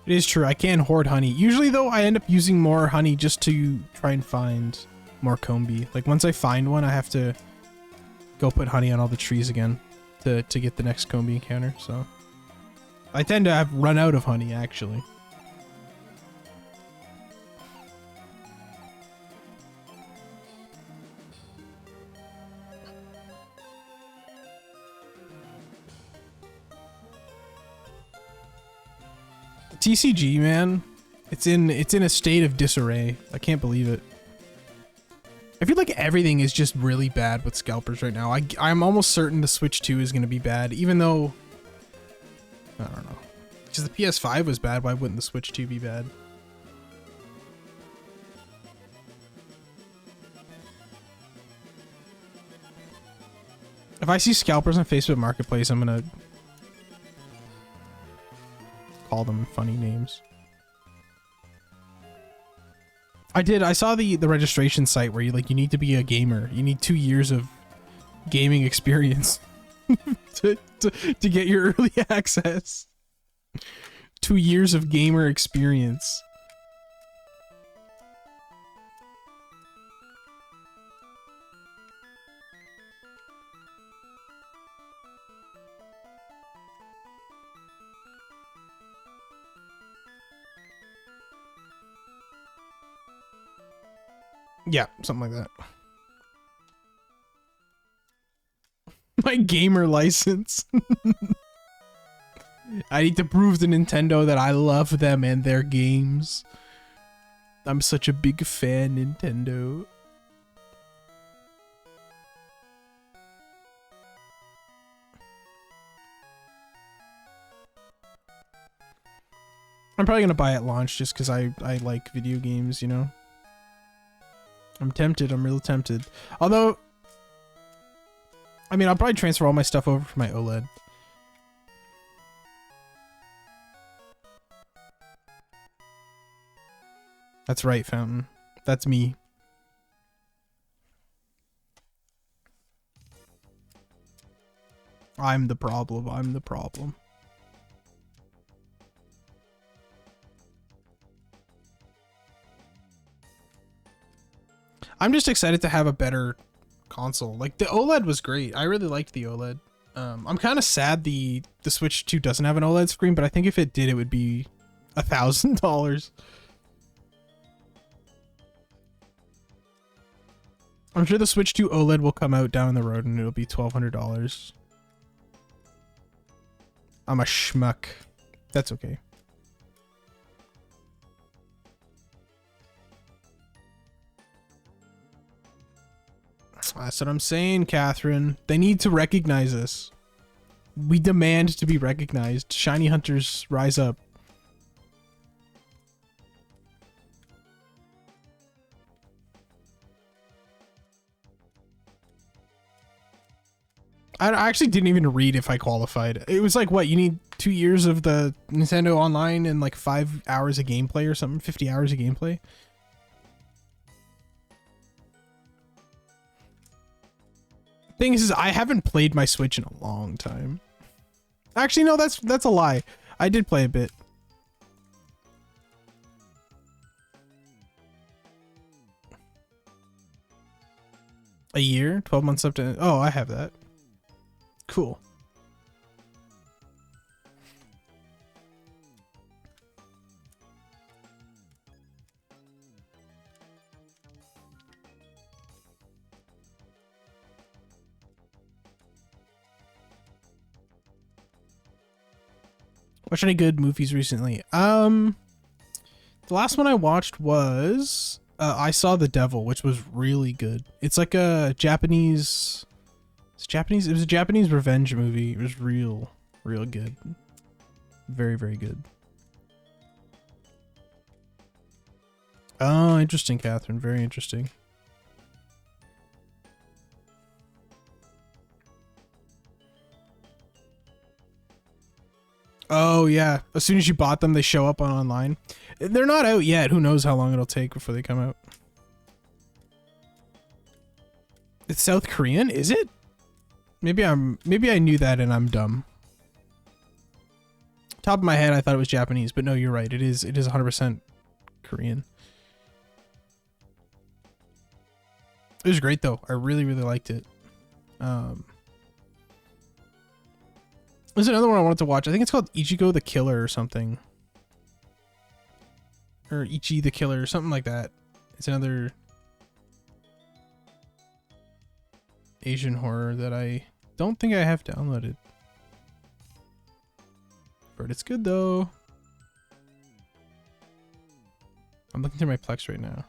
It is true, I can hoard honey. Usually though, I end up using more honey just to try and find more Combee. Like once I find one, I have to go put honey on all the trees again to get the next Combee encounter, so. I tend to have run out of honey, actually. TCG, man, it's in a state of disarray. I can't believe it. I feel like everything is just really bad with scalpers right now. I'm almost certain the Switch 2 is going to be bad, even though I don't know. Because the PS5 was bad, why wouldn't the Switch 2 be bad? If I see scalpers on Facebook Marketplace, I'm gonna call them funny names. I saw the registration site where you need to be a gamer. You need 2 years of gaming experience to get your early access. 2 years of gamer experience. Yeah, something like that. My gamer license. I need to prove to Nintendo that I love them and their games. I'm such a big fan, Nintendo. I'm probably gonna buy at launch just because I like video games, you know? I'm tempted. I'm real tempted. Although, I mean, I'll probably transfer all my stuff over for my OLED. That's right, Fountain. That's me. I'm the problem. I'm the problem. I'm just excited to have a better console. Like, the OLED was great. I really liked the OLED. I'm kind of sad the Switch 2 doesn't have an OLED screen, but I think if it did, it would be $1,000. I'm sure the Switch 2 OLED will come out down the road and it'll be $1,200. I'm a schmuck. That's okay. That's what I'm saying, Catherine. They need to recognize us. We demand to be recognized. Shiny hunters, rise up. I actually didn't even read if I qualified. It was like, what, you need 2 years of the Nintendo Online and like 5 hours of gameplay or something? 50 hours of gameplay? Thing is I haven't played my Switch in a long time. Actually, no, that's a lie. I did play a bit. A year? 12 months up to... Oh, I have that. Cool. Watched any good movies recently? The last one I watched was I Saw the Devil, which was really good. It's like a Japanese. It's Japanese. It was a Japanese revenge movie. It was real good. Very, very good. Oh, interesting, Catherine. Very interesting. Oh yeah, as soon as you bought them, they show up on online. They're not out yet. Who knows how long it'll take before they come out. It's South Korean, is it? Maybe I knew that and I'm dumb. Top of my head, I thought it was Japanese, but no, you're right. It is 100% Korean. It was great though. I really, really liked it. There's another one I wanted to watch. I think it's called Ichigo the Killer or something. Or Ichi the Killer or something like that. It's another Asian horror that I don't think I have downloaded. But it's good though. I'm looking through my Plex right now.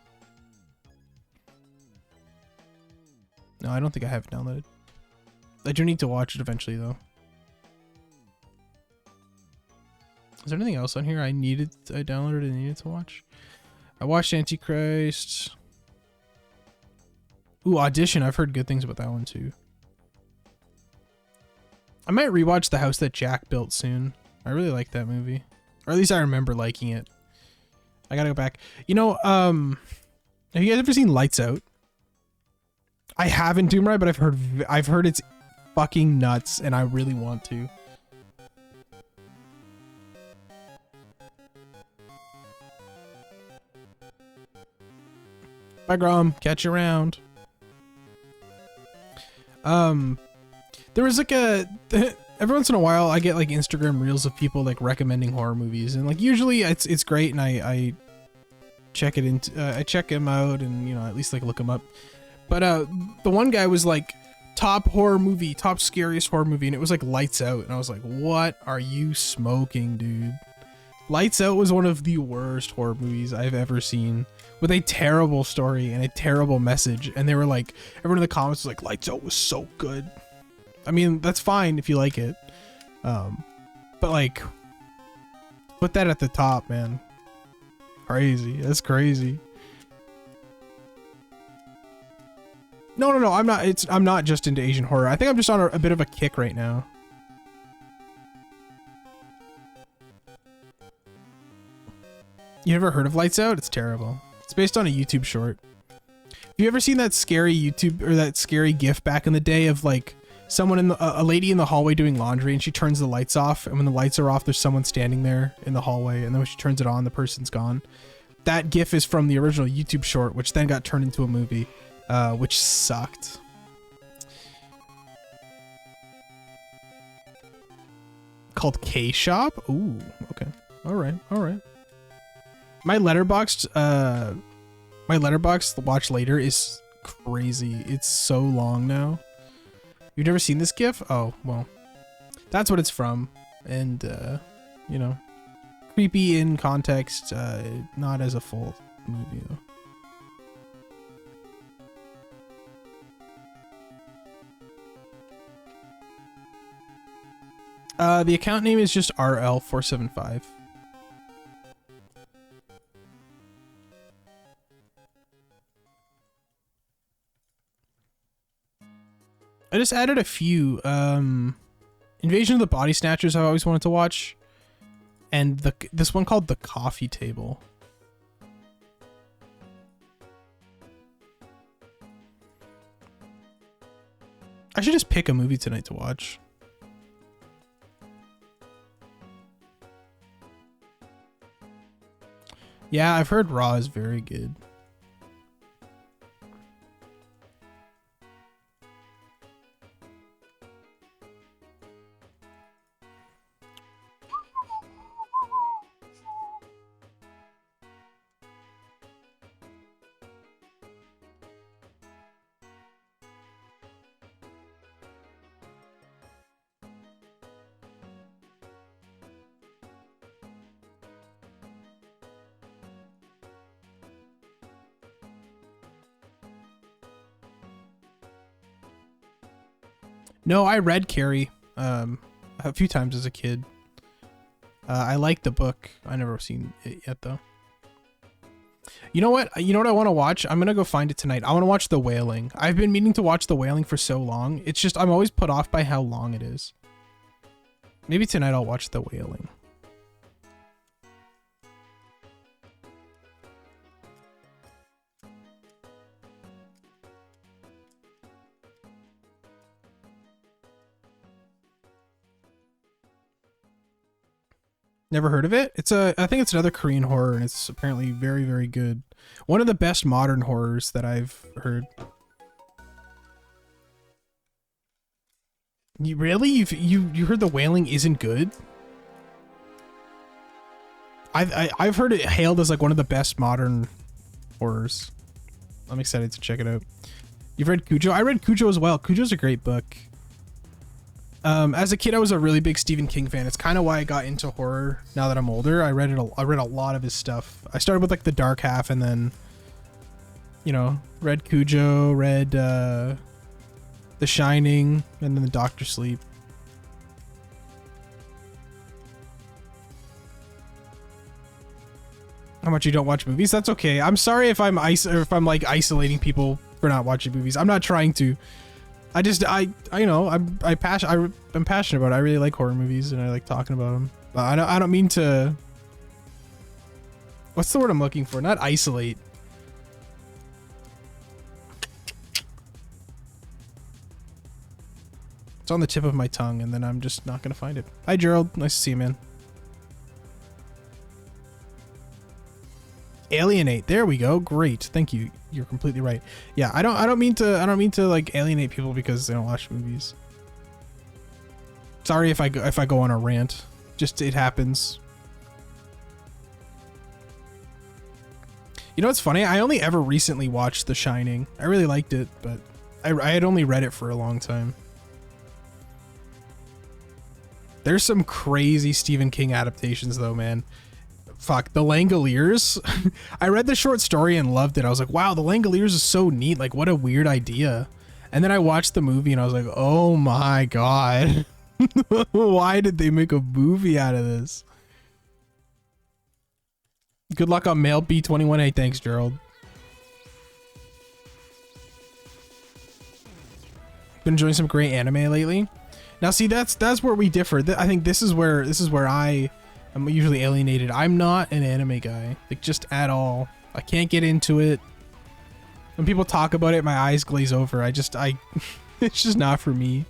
No, I don't think I have it downloaded. I do need to watch it eventually though. Is there anything else on here I downloaded and needed to watch? I watched Antichrist. Ooh, Audition. I've heard good things about that one too. I might rewatch The House That Jack Built soon. I really like that movie. Or at least I remember liking it. I gotta go back. You know, have you guys ever seen Lights Out? I haven't, Doomrai, but I've heard it's fucking nuts and I really want to. Bye, Grom. Catch you around. There was like every once in a while I get like Instagram reels of people like recommending horror movies, and like usually it's great, and I check it into I check them out and, you know, at least like look them up. But the one guy was like top scariest horror movie, and it was like Lights Out, and I was like, what are you smoking, dude? Lights Out was one of the worst horror movies I've ever seen, with a terrible story and a terrible message. And they were like, everyone in the comments was like, Lights Out was so good. I mean, that's fine if you like it. But like, put that at the top, man. Crazy. That's crazy. No, I'm not just into Asian horror. I think I'm just on a bit of a kick right now. You ever heard of Lights Out? It's terrible. It's based on a YouTube short. Have you ever seen that scary YouTube or that scary GIF back in the day of like someone a lady in the hallway doing laundry, and she turns the lights off, and when the lights are off, there's someone standing there in the hallway, and then when she turns it on, the person's gone. That GIF is from the original YouTube short, which then got turned into a movie, which sucked. Called K-Shop? Ooh, okay. All right. My Letterboxd watch later is crazy. It's so long now. You've never seen this GIF? Oh, well, that's what it's from. And, you know, creepy in context, not as a full movie though. The account name is just RL475. I just added a few. Invasion of the Body Snatchers I've always wanted to watch. And this one called The Coffee Table. I should just pick a movie tonight to watch. Yeah, I've heard Raw is very good. No, I read Carrie a few times as a kid. I like the book. I never seen it yet though. You know what? You know what I want to watch? I'm gonna go find it tonight. I want to watch The Wailing. I've been meaning to watch The Wailing for so long. It's just I'm always put off by how long it is. Maybe tonight I'll watch The Wailing. Never heard of it? I think it's another Korean horror, and it's apparently very, very good. One of the best modern horrors that I've heard. You really? You heard The Wailing isn't good? I've heard it hailed as like one of the best modern horrors. I'm excited to check it out. You've read Cujo? I read Cujo as well. Cujo's a great book. As a kid, I was a really big Stephen King fan. It's kind of why I got into horror now that I'm older. I read a lot of his stuff. I started with like The Dark Half and then, you know, read Cujo, read The Shining, and then The Doctor Sleep. How much you don't watch movies? That's okay. I'm sorry if I'm like isolating people for not watching movies. I'm not trying to. I you know, I'm passionate about it. I really like horror movies and I like talking about them. But I don't mean to. What's the word I'm looking for? Not isolate. It's on the tip of my tongue and then I'm just not gonna find it. Hi Gerald, nice to see you, man. Alienate. There we go. Great. Thank you. You're completely right. Yeah, I don't mean to like alienate people because they don't watch movies. Sorry if I go on a rant. Just it happens. You know what's funny? I only ever recently watched The Shining. I really liked it, but I had only read it for a long time. There's some crazy Stephen King adaptations though, man. Fuck, The Langoliers. I read the short story and loved it. I was like, wow, The Langoliers is so neat. Like, what a weird idea. And then I watched the movie and I was like, oh my god. Why did they make a movie out of this? Good luck on Mail B21A. Thanks, Gerald. Been enjoying some great anime lately. Now, see, that's where we differ. I think this is where I'm usually alienated. I'm not an anime guy, like just at all. I can't get into it. When people talk about it, my eyes glaze over. It's just not for me.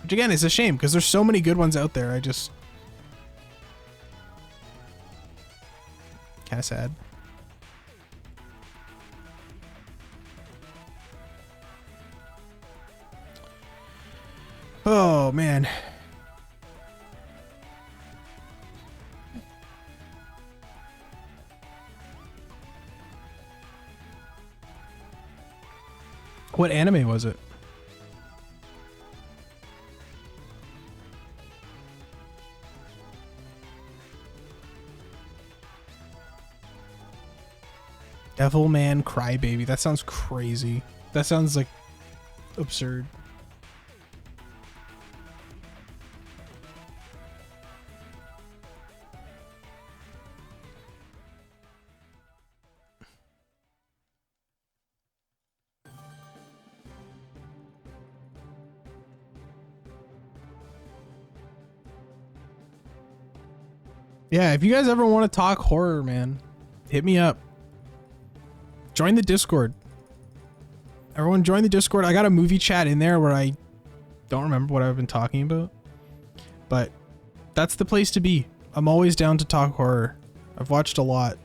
Which again, is a shame because there's so many good ones out there. I just kind of sad. Oh, man. What anime was it? Devilman Crybaby. That sounds crazy. That sounds like absurd. Yeah, if you guys ever want to talk horror, man, hit me up. Join the Discord. Everyone join the Discord. I got a movie chat in there where I don't remember what I've been talking about. But that's the place to be. I'm always down to talk horror. I've watched a lot.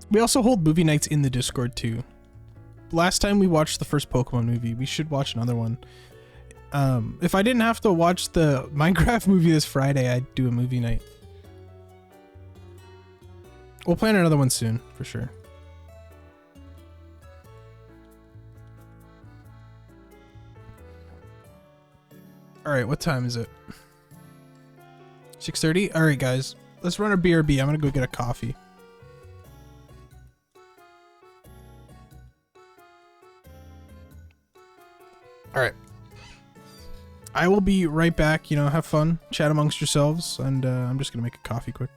We also hold movie nights in the Discord too. Last time we watched the first Pokemon movie. We should watch another one. If I didn't have to watch the Minecraft movie this Friday, I'd do a movie night. We'll plan another one soon, for sure. Alright, what time is it? 6:30? Alright guys, let's run a BRB. I'm gonna go get a coffee. Alright. I will be right back, you know, have fun, chat amongst yourselves, and I'm just gonna make a coffee quick.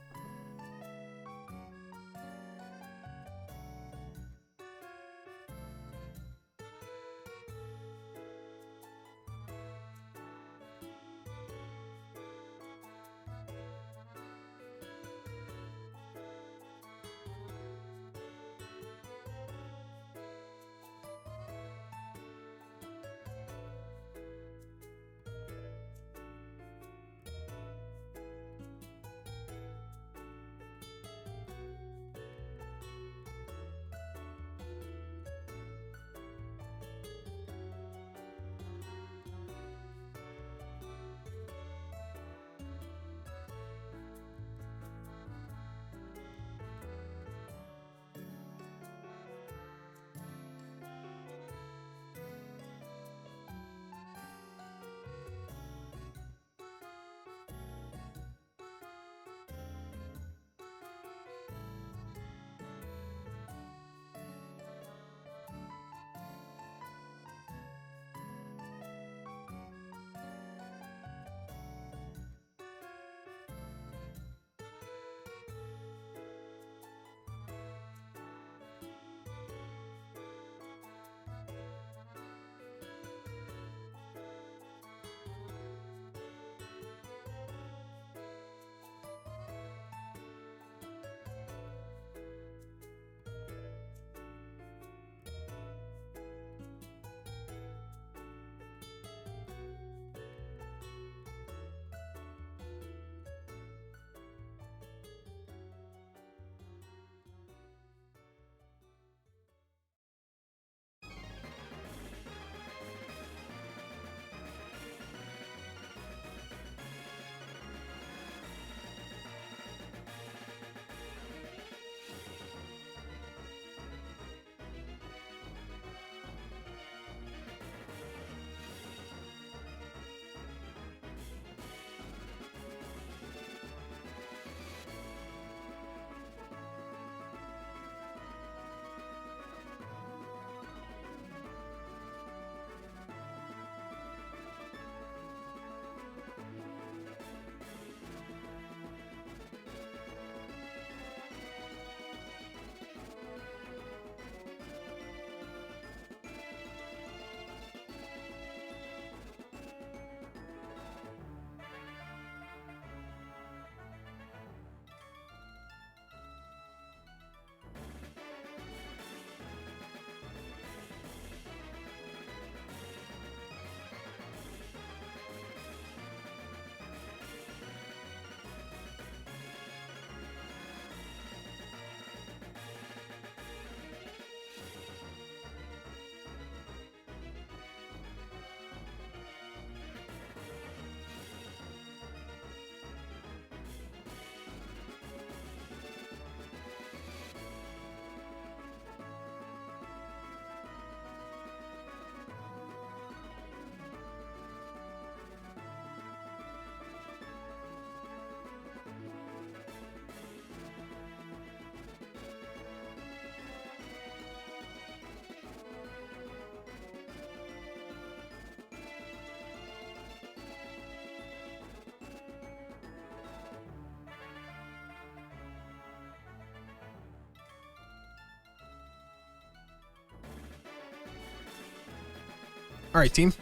All right, team.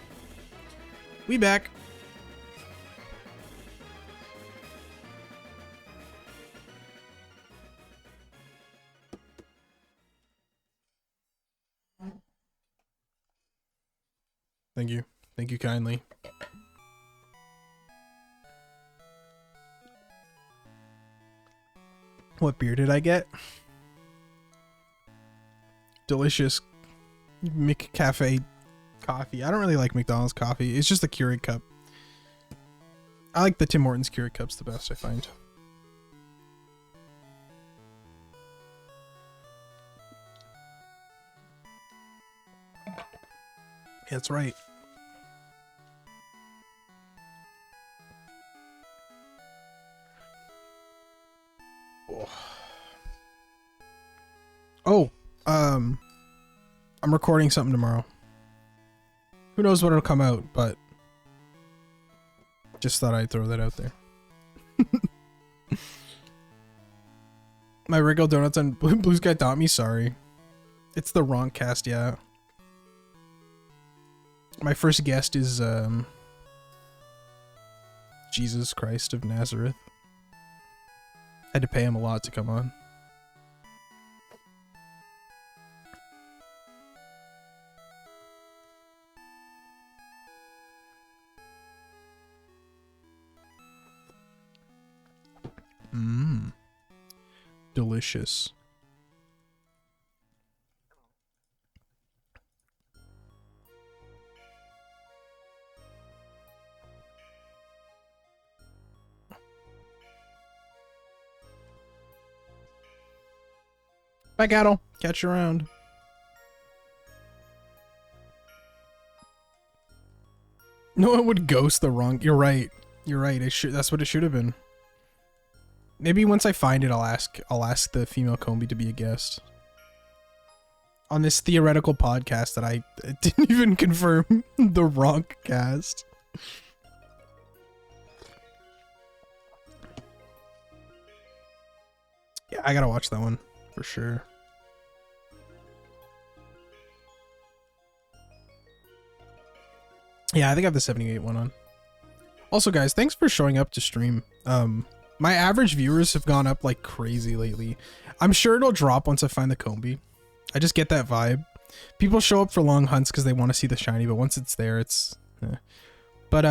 We back. Thank you. Thank you kindly. What beer did I get? Delicious McCafe coffee. I don't really like McDonald's coffee. It's just a Keurig cup. I like the Tim Hortons Keurig cups the best, I find. That's right. Oh, I'm recording something tomorrow. Who knows when it'll come out, but just thought I'd throw that out there. My Wriggle Donuts on Blue Sky taught me, sorry. It's the Ronk cast, yeah. My first guest is Jesus Christ of Nazareth. Had to pay him a lot to come on. Delicious. Bye, Cattle. Catch you around. No one would ghost the wrong. You're right. You're right. That's what it should have been. Maybe once I find it, I'll ask the female Combee to be a guest on this theoretical podcast that I didn't even confirm. The Ronk cast. Yeah, I gotta watch that one for sure. Yeah, I think I have the 78 one on. Also, guys, thanks for showing up to stream. My average viewers have gone up like crazy lately. I'm sure it'll drop once I find the Combee. I just get that vibe. People show up for long hunts because they want to see the shiny, but once it's there, it's... But,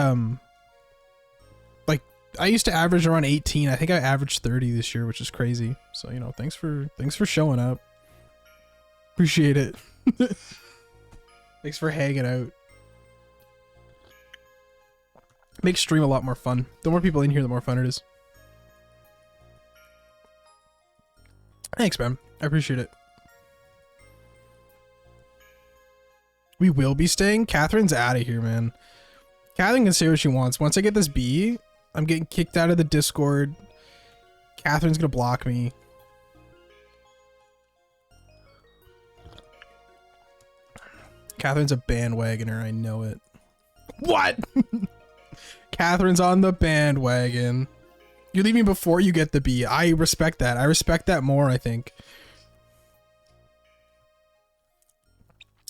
like, I used to average around 18. I think I averaged 30 this year, which is crazy. So, you know, thanks for showing up. Appreciate it. Thanks for hanging out. Makes stream a lot more fun. The more people in here, the more fun it is. Thanks, man. I appreciate it. We will be staying. Catherine's out of here, man. Catherine can say what she wants. Once I get this B, I'm getting kicked out of the Discord. Catherine's gonna block me. Catherine's a bandwagoner. I know it. What? Catherine's on the bandwagon. You're leaving before you get the B. I respect that. I respect that more, I think.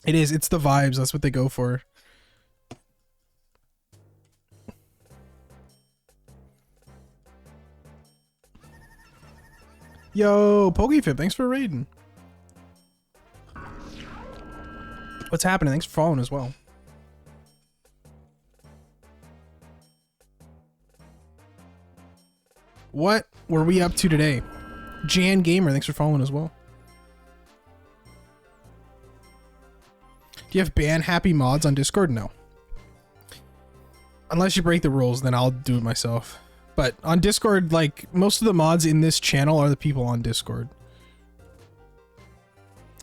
It is. It's the vibes. That's what they go for. Yo, PokeFib, thanks for raiding. What's happening? Thanks for following as well. What were we up to today? Jan Gamer, thanks for following as well. Do you have ban happy mods on Discord? No. Unless you break the rules, then I'll do it myself. But on Discord, like, most of the mods in this channel are the people on Discord.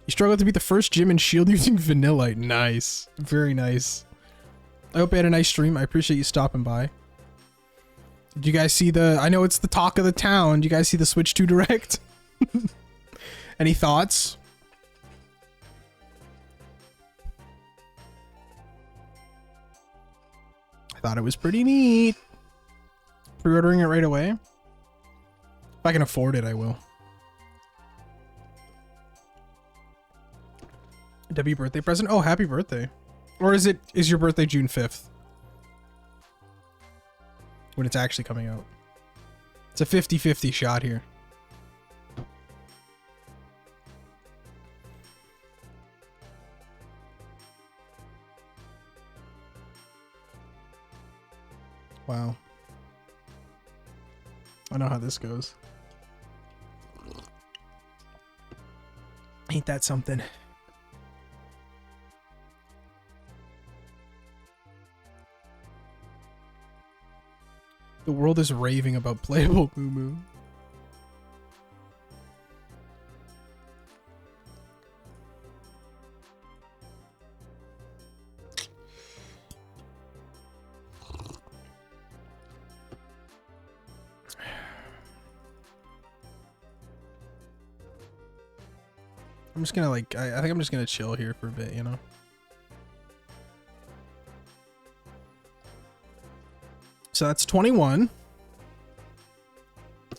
You struggle to beat the first gym and shield using Vanillite. Nice. Very nice. I hope you had a nice stream. I appreciate you stopping by. Did you guys see the... I know it's the talk of the town. Did you guys see the Switch 2 Direct? Any thoughts? I thought it was pretty neat. Pre-ordering it right away. If I can afford it, I will. W birthday present? Oh, happy birthday. Or is your birthday June 5th? When it's actually coming out. It's a 50-50 shot here. Wow. I know how this goes. Ain't that something? The world is raving about playable Moo Moo. I'm just gonna like, I think I'm just gonna chill here for a bit, you know? So that's 21.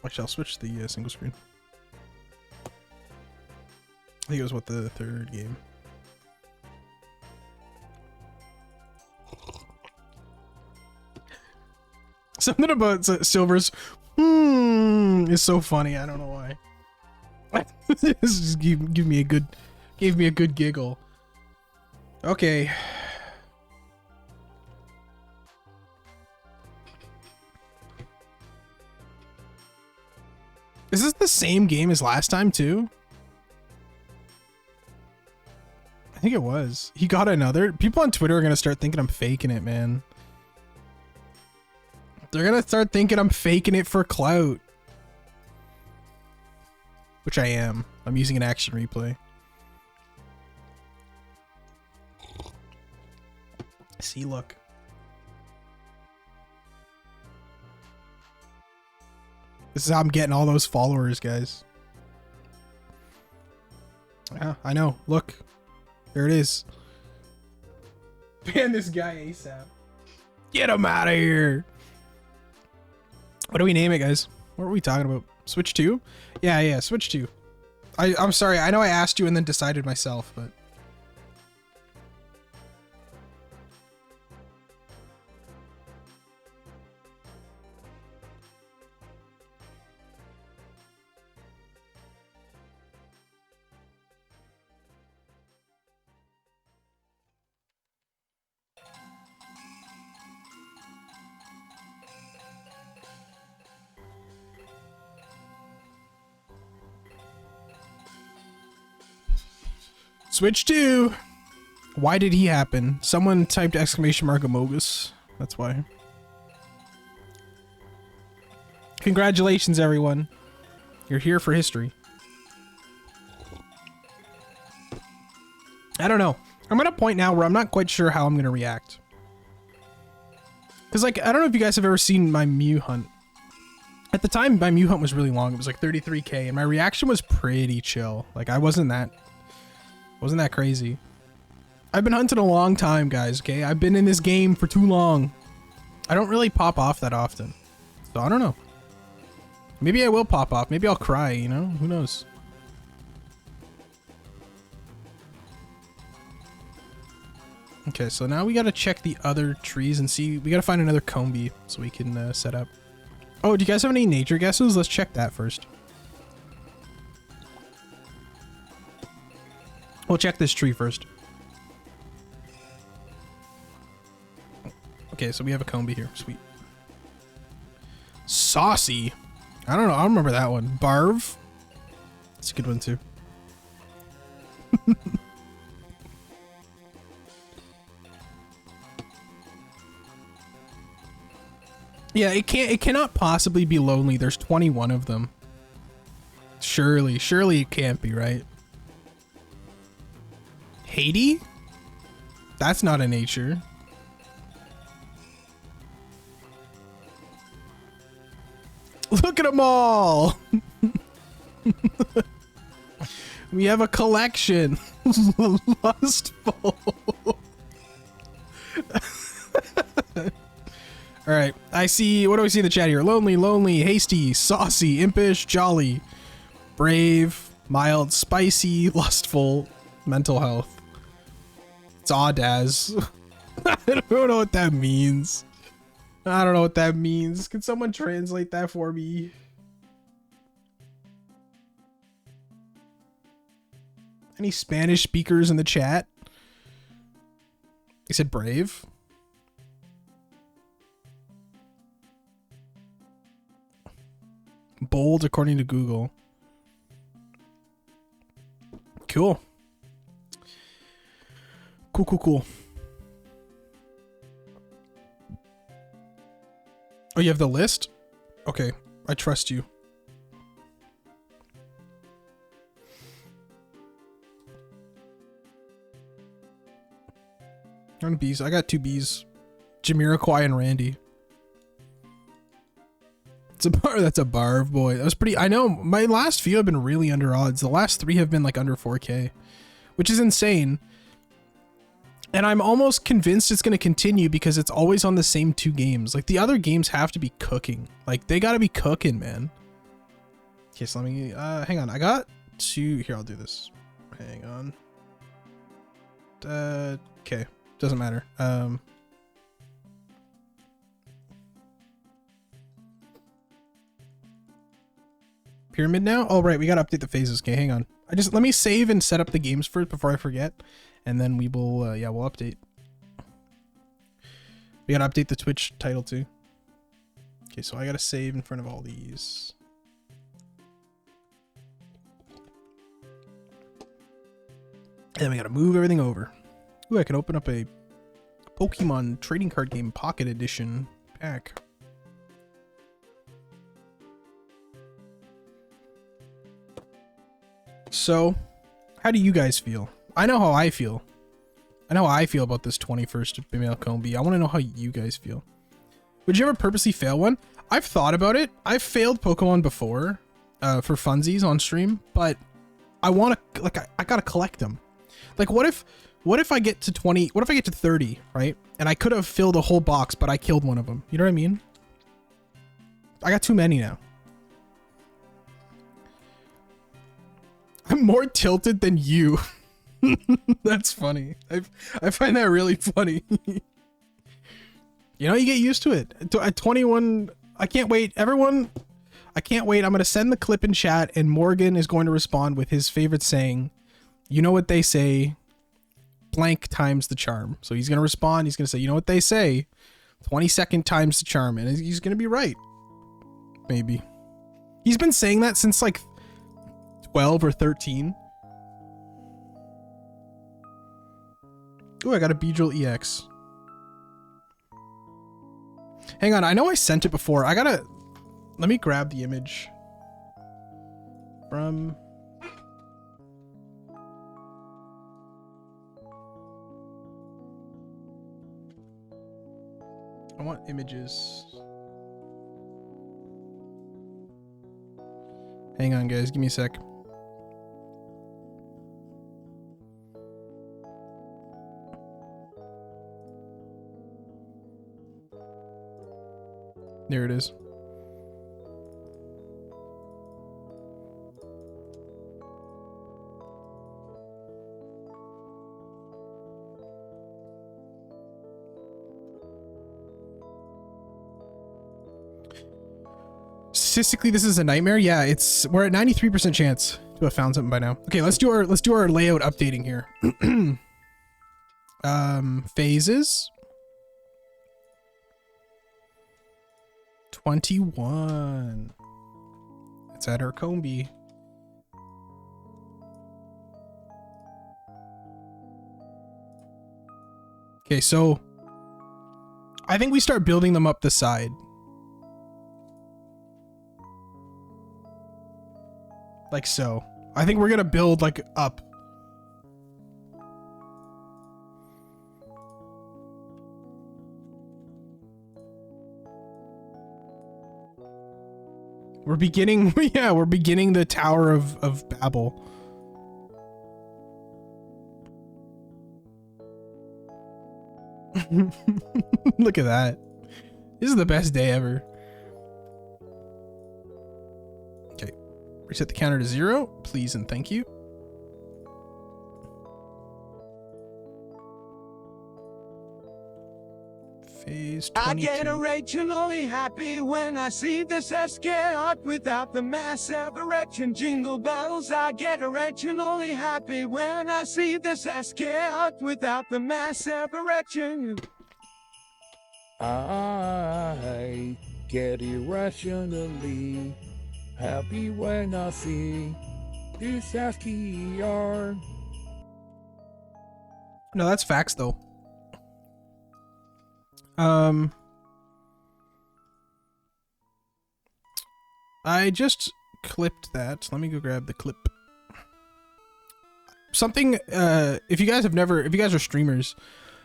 Actually, I'll switch the single screen. I think it was what, the third game. Something about Silver's is so funny. I don't know why. This just gave me a good giggle. Okay. Is this the same game as last time too? I think it was. He got another. People on Twitter are gonna start thinking I'm faking it, man. They're gonna start thinking I'm faking it for clout. Which I am. I'm using an action replay. See, look. This is how I'm getting all those followers, guys. Yeah, I know. Look. There it is. Ban this guy ASAP. Get him out of here. What do we name it, guys? What are we talking about? Switch 2? Yeah, Switch 2. I'm sorry. I know I asked you and then decided myself, but... Switch 2! Why did he happen? Someone typed exclamation mark Amogus. That's why. Congratulations, everyone. You're here for history. I don't know. I'm at a point now where I'm not quite sure how I'm going to react. Because, like, I don't know if you guys have ever seen my Mew hunt. At the time, my Mew hunt was really long. It was like 33k, and my reaction was pretty chill. Like, I wasn't that crazy. I've been hunting a long time, guys, okay? I've been in this game for too long. I don't really pop off that often. So I don't know. Maybe I will pop off. Maybe I'll cry, you know? Who knows? Okay, so now we gotta check the other trees and see. We gotta find another Combee so we can set up. Oh, do you guys have any nature guesses? Let's check that first. We'll check this tree first. Okay, so we have a Combee here. Sweet. Saucy. I don't know. I don't remember that one. Barv. That's a good one too. Yeah, it cannot possibly be lonely. There's 21 of them. Surely it can't be, right? Haiti? That's not a nature. Look at them all. We have a collection. Lustful. All right, I see. What do I see in the chat here? Lonely, hasty, saucy, impish, jolly, brave, mild, spicy, lustful, mental health. It's Audaz. I don't know what that means. I don't know what that means. Can someone translate that for me? Any Spanish speakers in the chat? He said brave. Bold according to Google. Cool. Cool. Oh, you have the list? Okay, I trust you. I'm bees. I got 2 bees. Jamiroquai and Randy. It's a bar. That's a barf, boy. That was pretty. I know my last few have been really under odds. The last 3 have been like under 4K, which is insane. And I'm almost convinced it's going to continue because it's always on the same 2 games. Like the other games have to be cooking. Like they got to be cooking, man. Okay, so let me, hang on. I got 2 here. I'll do this. Hang on. Okay. Doesn't matter. Pyramid now? Oh, right. We got to update the phases. Okay, hang on. Let me save and set up the games first before I forget. And then we will, yeah, we'll update. We gotta update the Twitch title too. Okay, so I gotta save in front of all these. And then we gotta move everything over. Ooh, I can open up a Pokemon trading card game pocket edition pack. So, how do you guys feel? I know how I feel. I know how I feel about this 21st female Combee. I want to know how you guys feel. Would you ever purposely fail one? I've thought about it. I've failed Pokemon before for funsies on stream, but I want to, like, I gotta collect them. Like, what if I get to 20, what if I get to 30, right? And I could have filled a whole box, but I killed one of them. You know what I mean? I got too many now. I'm more tilted than you. That's funny. I find that really funny. You know, you get used to it. At 21, I can't wait. Everyone, I can't wait. I'm going to send the clip in chat and Morgan is going to respond with his favorite saying. You know what they say, blank times the charm. So he's going to respond. He's going to say, you know what they say, 22nd times the charm. And he's going to be right. Maybe. He's been saying that since like 12 or 13. Ooh, I got a Beedrill EX. Hang on, I know I sent it before. Let me grab the image from... I want images. Hang on, guys, give me a sec. There it is. Statistically, this is a nightmare. Yeah, we're at 93% chance to have found something by now. Okay, let's do our layout updating here. Phases. 21. It's at our Combee. Okay, so I think we start building them up the side. Like so. I think we're gonna build like up. We're beginning, yeah, we're beginning the Tower of Babel. Look at that. This is the best day ever. Okay. Reset the counter to 0, please and thank you. phase I 22. get originally happy when I see this SK art without the massive erection. Jingle bells, I get originally happy when I see this SK art without the massive erection. I get irrationally happy when I see this ASCII art. No, that's facts though. I just clipped that. Let me go grab the clip. Something, if you guys are streamers,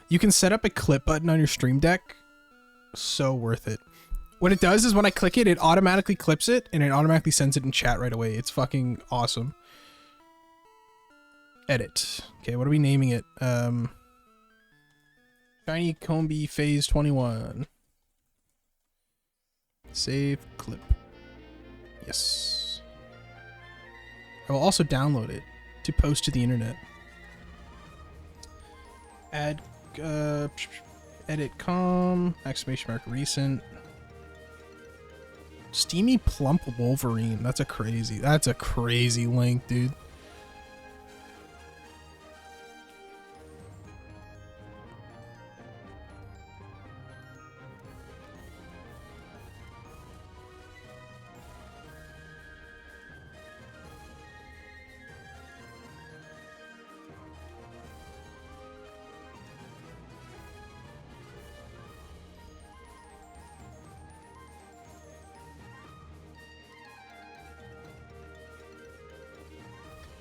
you can set up a clip button on your stream deck. So worth it. What it does is when I click it, it automatically clips it and it automatically sends it in chat right away. It's fucking awesome. Edit. Okay, what are we naming it? Shiny Combee phase 21. Save clip. Yes. I will also download it to post to the internet. Add edit exclamation mark recent. Steamy plump Wolverine. That's a crazy link, dude.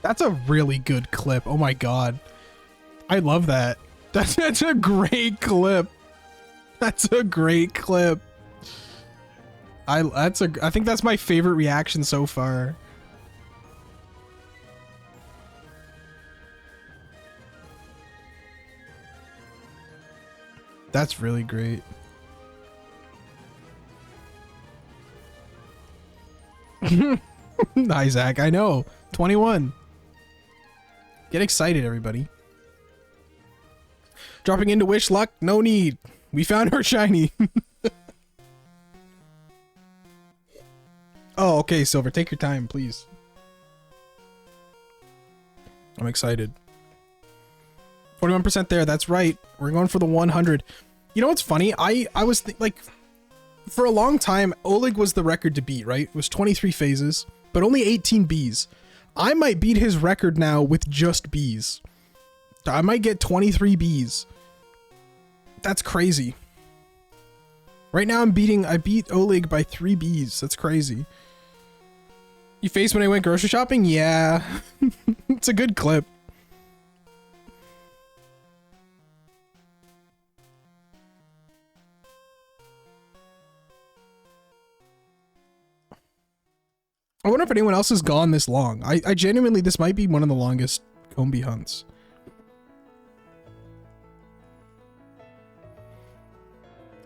That's a really good clip. Oh my god. I love that. That's a great clip. That's a great clip. I think that's my favorite reaction so far. That's really great. Isaac, I know. 21. Get excited, everybody. Dropping into wish luck? No need. We found our shiny. Oh, okay, Silver. Take your time, please. I'm excited. 41% there. That's right. We're going for the 100. You know what's funny? I was like, for a long time, Oleg was the record to beat, right? It was 23 phases, but only 18 bees. I might beat his record now with just bees. I might get 23 bees. That's crazy. Right now I beat Oleg by 3 bees. That's crazy. You faced when I went grocery shopping? Yeah. It's a good clip. I wonder if anyone else has gone this long. I genuinely, this might be one of the longest Combee hunts.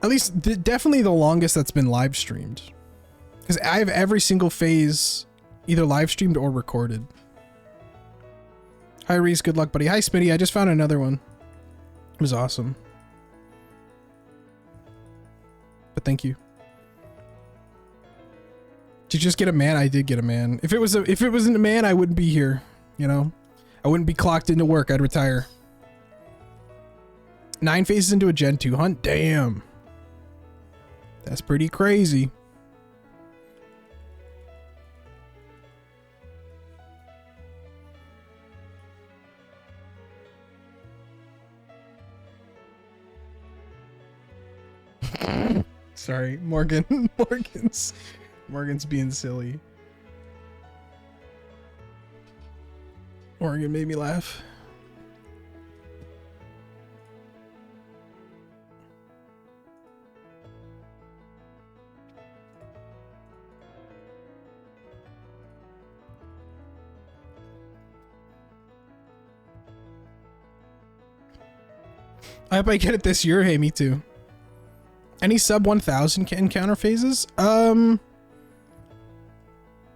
At least, definitely the longest that's been live streamed. Because I have every single phase either live streamed or recorded. Hi Reese, good luck buddy. Hi Smitty, I just found another one. It was awesome. But thank you. Did you just get a man? I did get a man. If it wasn't a man, I wouldn't be here. You know, I wouldn't be clocked into work. I'd retire. 9 phases into a Gen 2 hunt. Damn, that's pretty crazy. Sorry, Morgan. Morgan's being silly. Morgan made me laugh. I hope I get it this year. Hey, me too. Any sub 1000 encounter phases?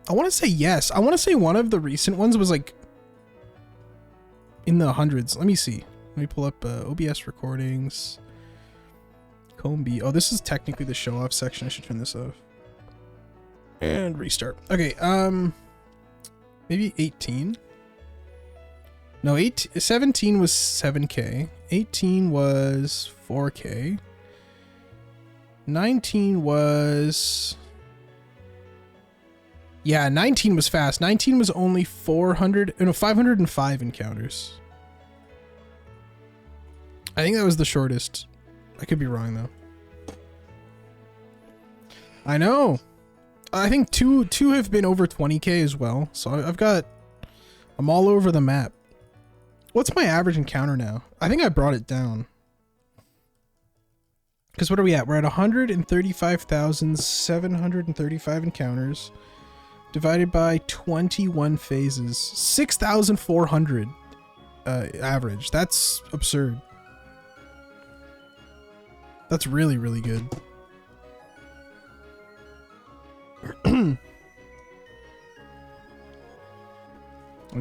I want to say yes. I want to say one of the recent ones was like in the hundreds. Let me see. Let me pull up OBS recordings. Combee. Oh, this is technically the show off section. I should turn this off. And restart. Okay, maybe 18. No, 17 was 7K. 18 was 4K. 19 was... Yeah, 19 was fast. 19 was only 505 encounters. I think that was the shortest. I could be wrong though. I know. I think two have been over 20K as well. So I'm all over the map. What's my average encounter now? I think I brought it down. Because what are we at? We're at 135,735 encounters divided by 21 phases. 6,400 average. That's absurd. That's really, really good. It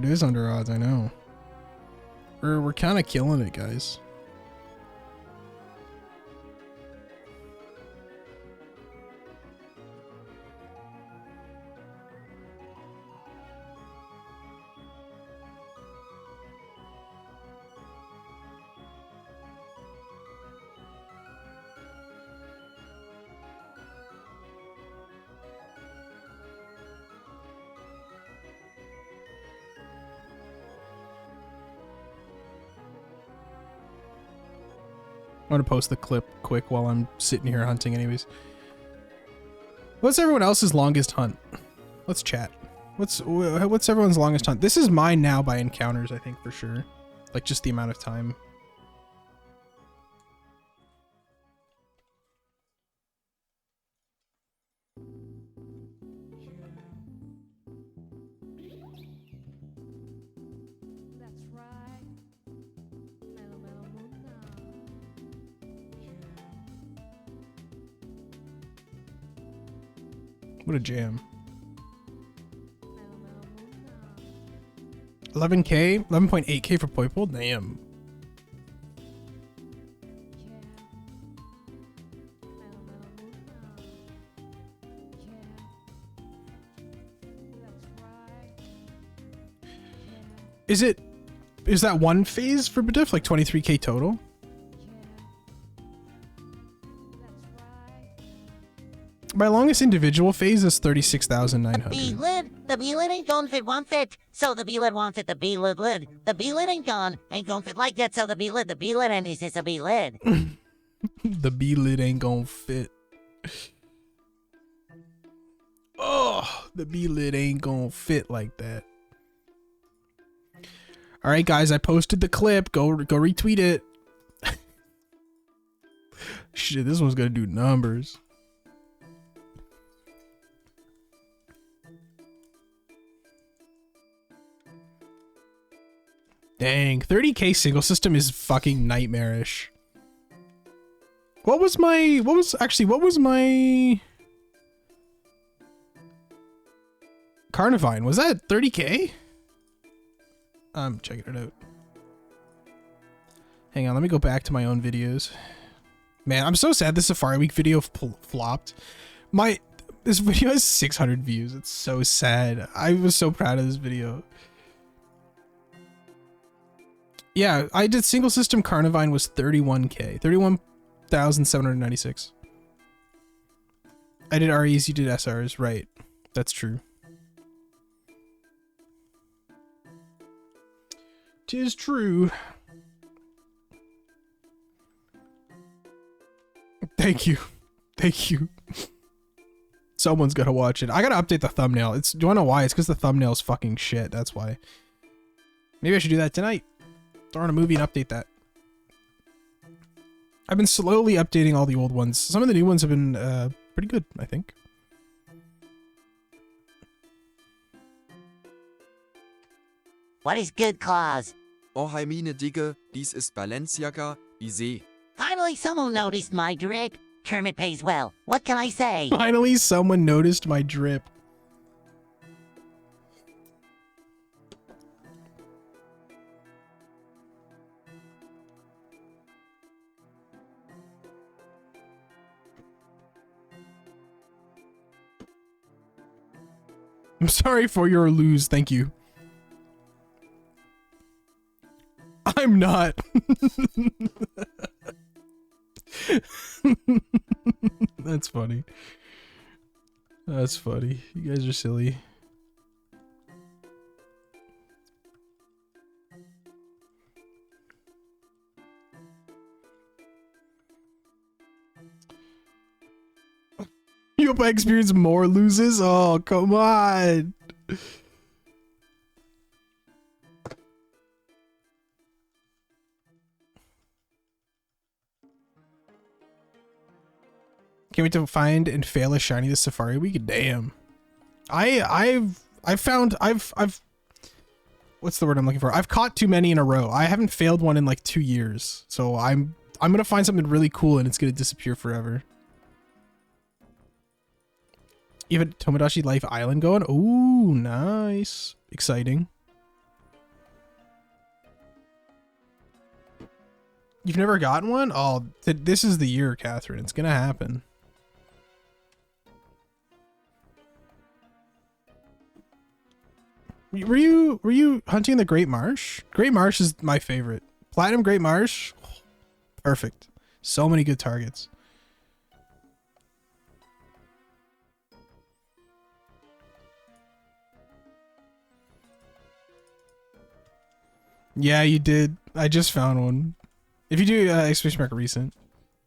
is under odds, I know. We're kind of killing it, guys. I'm gonna post the clip quick while I'm sitting here hunting anyways. What's everyone else's longest hunt? Let's chat. What's everyone's longest hunt? This is mine now by encounters, I think, for sure. Like, just the amount of time. What a jam. 11K? 11.8K for Poiple? Damn. Is that one phase for Bediff? Like 23K total? My longest individual phase is 36,900. B-lid? The B-lid ain't gonna fit one fit, so the B-lid won't fit the B-lid lid. The B-lid ain't gonna fit like that, so the B-lid and this is a B-lid. The B-lid ain't gonna fit. Oh, the B-lid ain't gonna fit like that. Alright guys, I posted the clip. Go retweet it. Shit, this one's gonna do numbers. Dang, 30K single system is fucking nightmarish. What was my Carnivine? Was that 30K? I'm checking it out. Hang on, let me go back to my own videos. Man, I'm so sad this Safari Week video flopped. This video has 600 views. It's so sad. I was so proud of this video. Yeah, I did single system Carnivine was 31K. 31,796. I did REs, you did SRs, right. That's true. 'Tis true. Thank you. Thank you. Someone's gotta watch it. I gotta update the thumbnail. Do you wanna know why? It's because the thumbnail's fucking shit. That's why. Maybe I should do that tonight. Throw on a movie and update that. I've been slowly updating all the old ones. Some of the new ones have been pretty good, I think. What is good, Claus? Oh, hi, mine Digga, dies ist Balenciaga, I seh. Finally, someone noticed my drip. Kermit pays well. What can I say? Finally, someone noticed my drip. I'm sorry for your lose. Thank you. I'm not. That's funny. That's funny. You guys are silly. You hope I experience more loses? Oh, come on. Can't wait to find and fail a shiny this Safari week. Damn. I've what's the word I'm looking for? I've caught too many in a row. I haven't failed one in like 2 years. So I'm gonna find something really cool and it's gonna disappear forever. Even Tomodachi Life Island going? Ooh, nice. Exciting. You've never gotten one? Oh, this is the year, Catherine. It's gonna happen. Were you hunting the Great Marsh? Great Marsh is my favorite. Platinum Great Marsh, perfect. So many good targets. Yeah, you did. I just found one. If you do exclamation mark recent,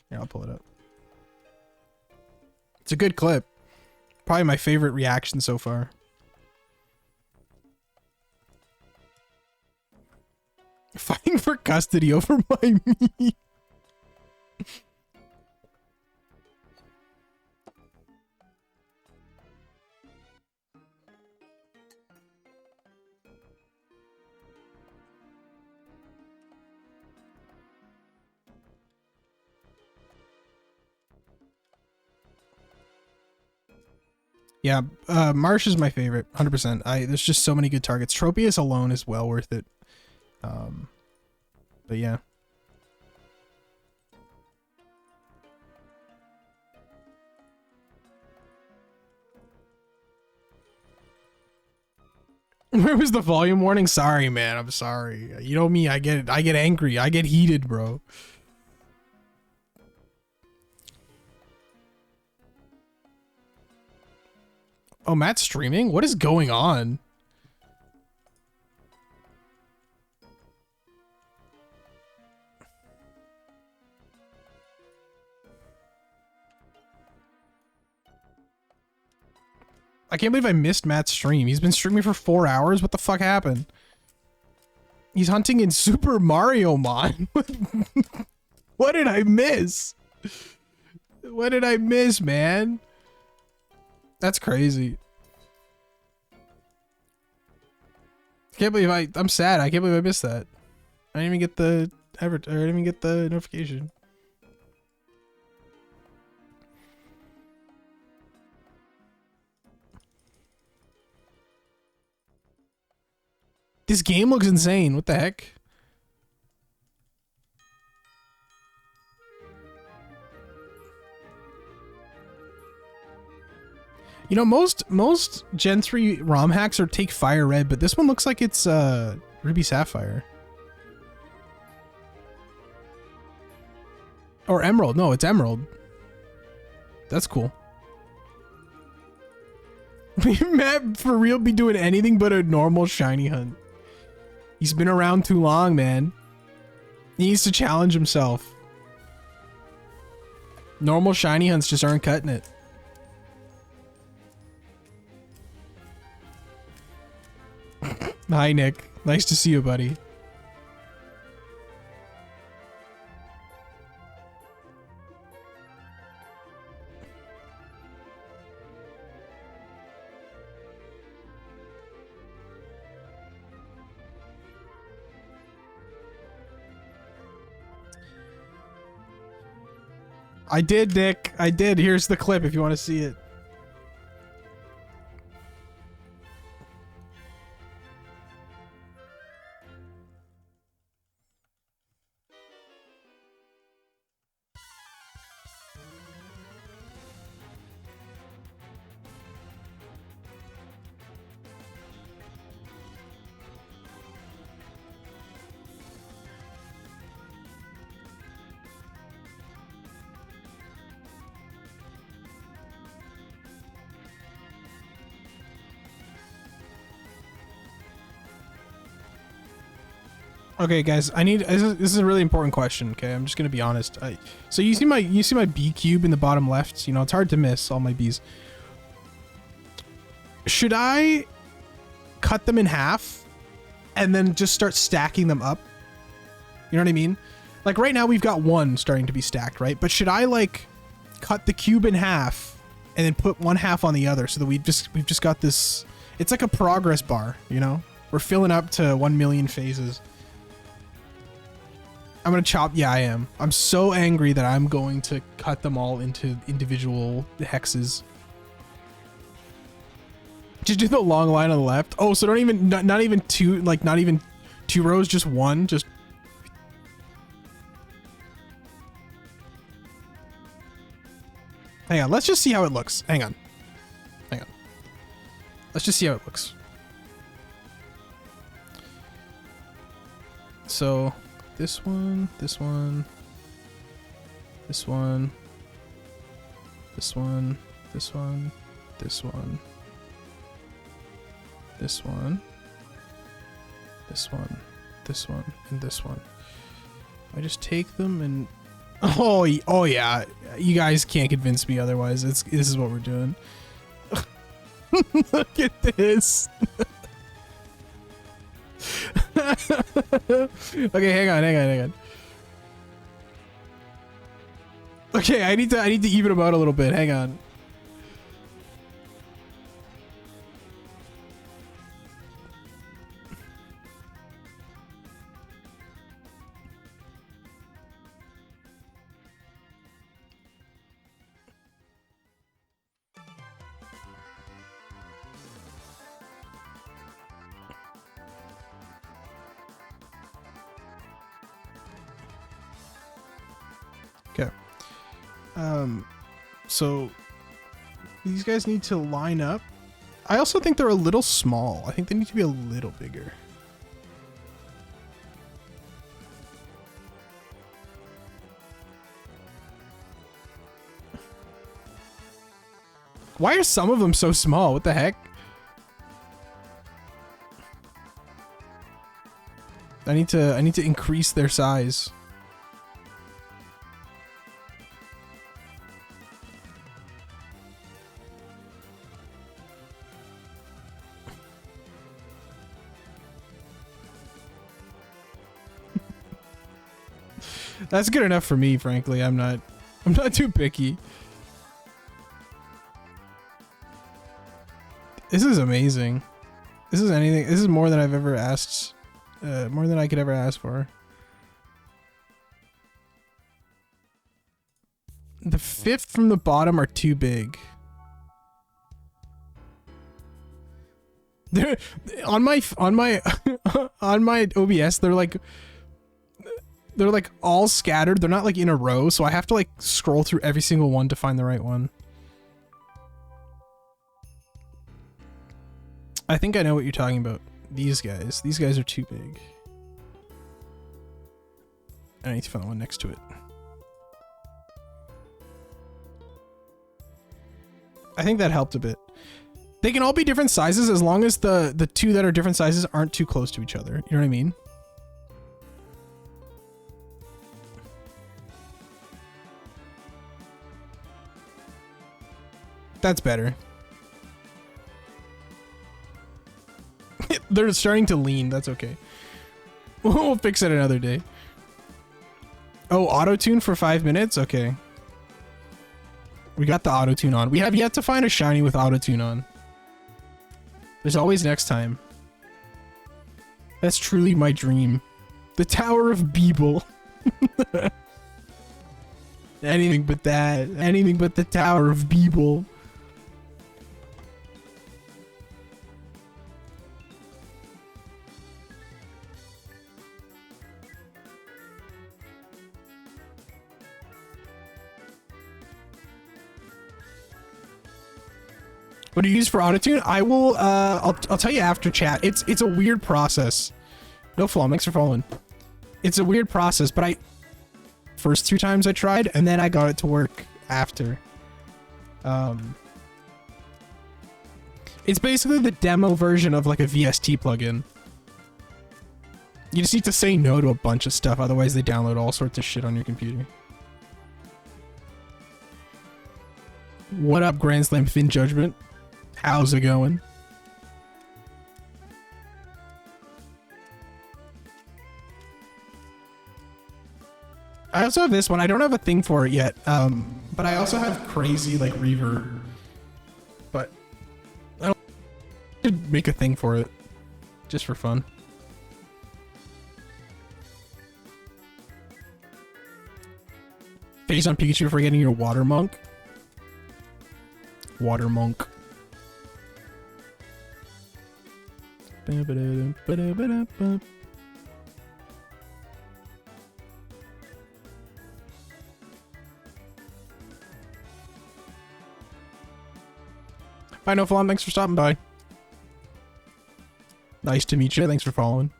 here, I'll pull it up. It's a good clip. Probably my favorite reaction so far. Fighting for custody over my meat. Yeah, Marsh is my favorite, 100%. There's just so many good targets. Tropius alone is well worth it. But yeah. Where was the volume warning? Sorry, man. I'm sorry. You know me. I get angry. I get heated, bro. Oh, Matt's streaming? What is going on? I can't believe I missed Matt's stream. He's been streaming for 4 hours. What the fuck happened? He's hunting in Super Mario Mon. What did I miss? What did I miss, man? That's crazy. I can't believe I'm sad. I can't believe I missed that. I didn't even get the I didn't even get the notification. This game looks insane. What the heck? You know, most Gen 3 ROM hacks are take fire red, but this one looks like it's Ruby Sapphire. Or Emerald. No, it's Emerald. That's cool. Matt for real be doing anything but a normal shiny hunt. He's been around too long, man. He needs to challenge himself. Normal shiny hunts just aren't cutting it. Hi, Nick. Nice to see you, buddy. I did, Nick. I did. Here's the clip if you want to see it. Okay, guys, this is a really important question. Okay, I'm just gonna be honest. So you see my B cube in the bottom left. You know, it's hard to miss all my B's. Should I cut them in half and then just start stacking them up? You know what I mean? Like right now we've got one starting to be stacked, right? But should I like cut the cube in half and then put one half on the other so that we've just got this? It's like a progress bar, you know? We're filling up to 1 million phases. I'm gonna chop. Yeah, I am. I'm so angry that I'm going to cut them all into individual hexes. Just do the long line on the left. Oh, so don't even, not even two, like not even 2 rows, just one. Just. Hang on. Let's just see how it looks. Hang on. Hang on. Let's just see how it looks. So. This one, this one, this one, this one, this one, this one, this one, this one, this one, and this one. I just take them and oh yeah, you guys can't convince me otherwise. This is what we're doing. Look at this. Okay, hang on. Okay, I need to even them out a little bit. Hang on. Okay. So these guys need to line up. I also think they're a little small. I think they need to be a little bigger. Why are some of them so small? What the heck? I need to increase their size. That's good enough for me, frankly. I'm not too picky. This is amazing. This is more than I've ever asked. More than I could ever ask for. The 5th from the bottom are too big. They're on my on my OBS, they're like all scattered. They're not like in a row, so I have to like scroll through every single one to find the right one. I think I know what you're talking about. These guys are too big. I need to find the one next to it. I think that helped a bit. They can all be different sizes as long as the two that are different sizes aren't too close to each other. You know what I mean? That's better. They're starting to lean. That's okay. We'll fix it another day. Oh, auto-tune for 5 minutes? Okay. We got the auto-tune on. We have yet to find a shiny with auto-tune on. There's always next time. That's truly my dream. The Tower of Beeble. Anything but that. Anything but the Tower of Beeble. What do you use for autotune? I will, I'll tell you after chat. It's a weird process. No flaw, thanks for following. It's a weird process, but first 2 times I tried, and then I got it to work after. It's basically the demo version of like a VST plugin. You just need to say no to a bunch of stuff, otherwise they download all sorts of shit on your computer. What up, Grand Slam Fin Judgment? How's it going? I also have this one. I don't have a thing for it yet, but I also have crazy like reverb. But I don't should make a thing for it, just for fun. Face on Pikachu for getting your water monk. Water monk. Bye, No Flan. Thanks for stopping by. Nice to meet you. Thanks for following.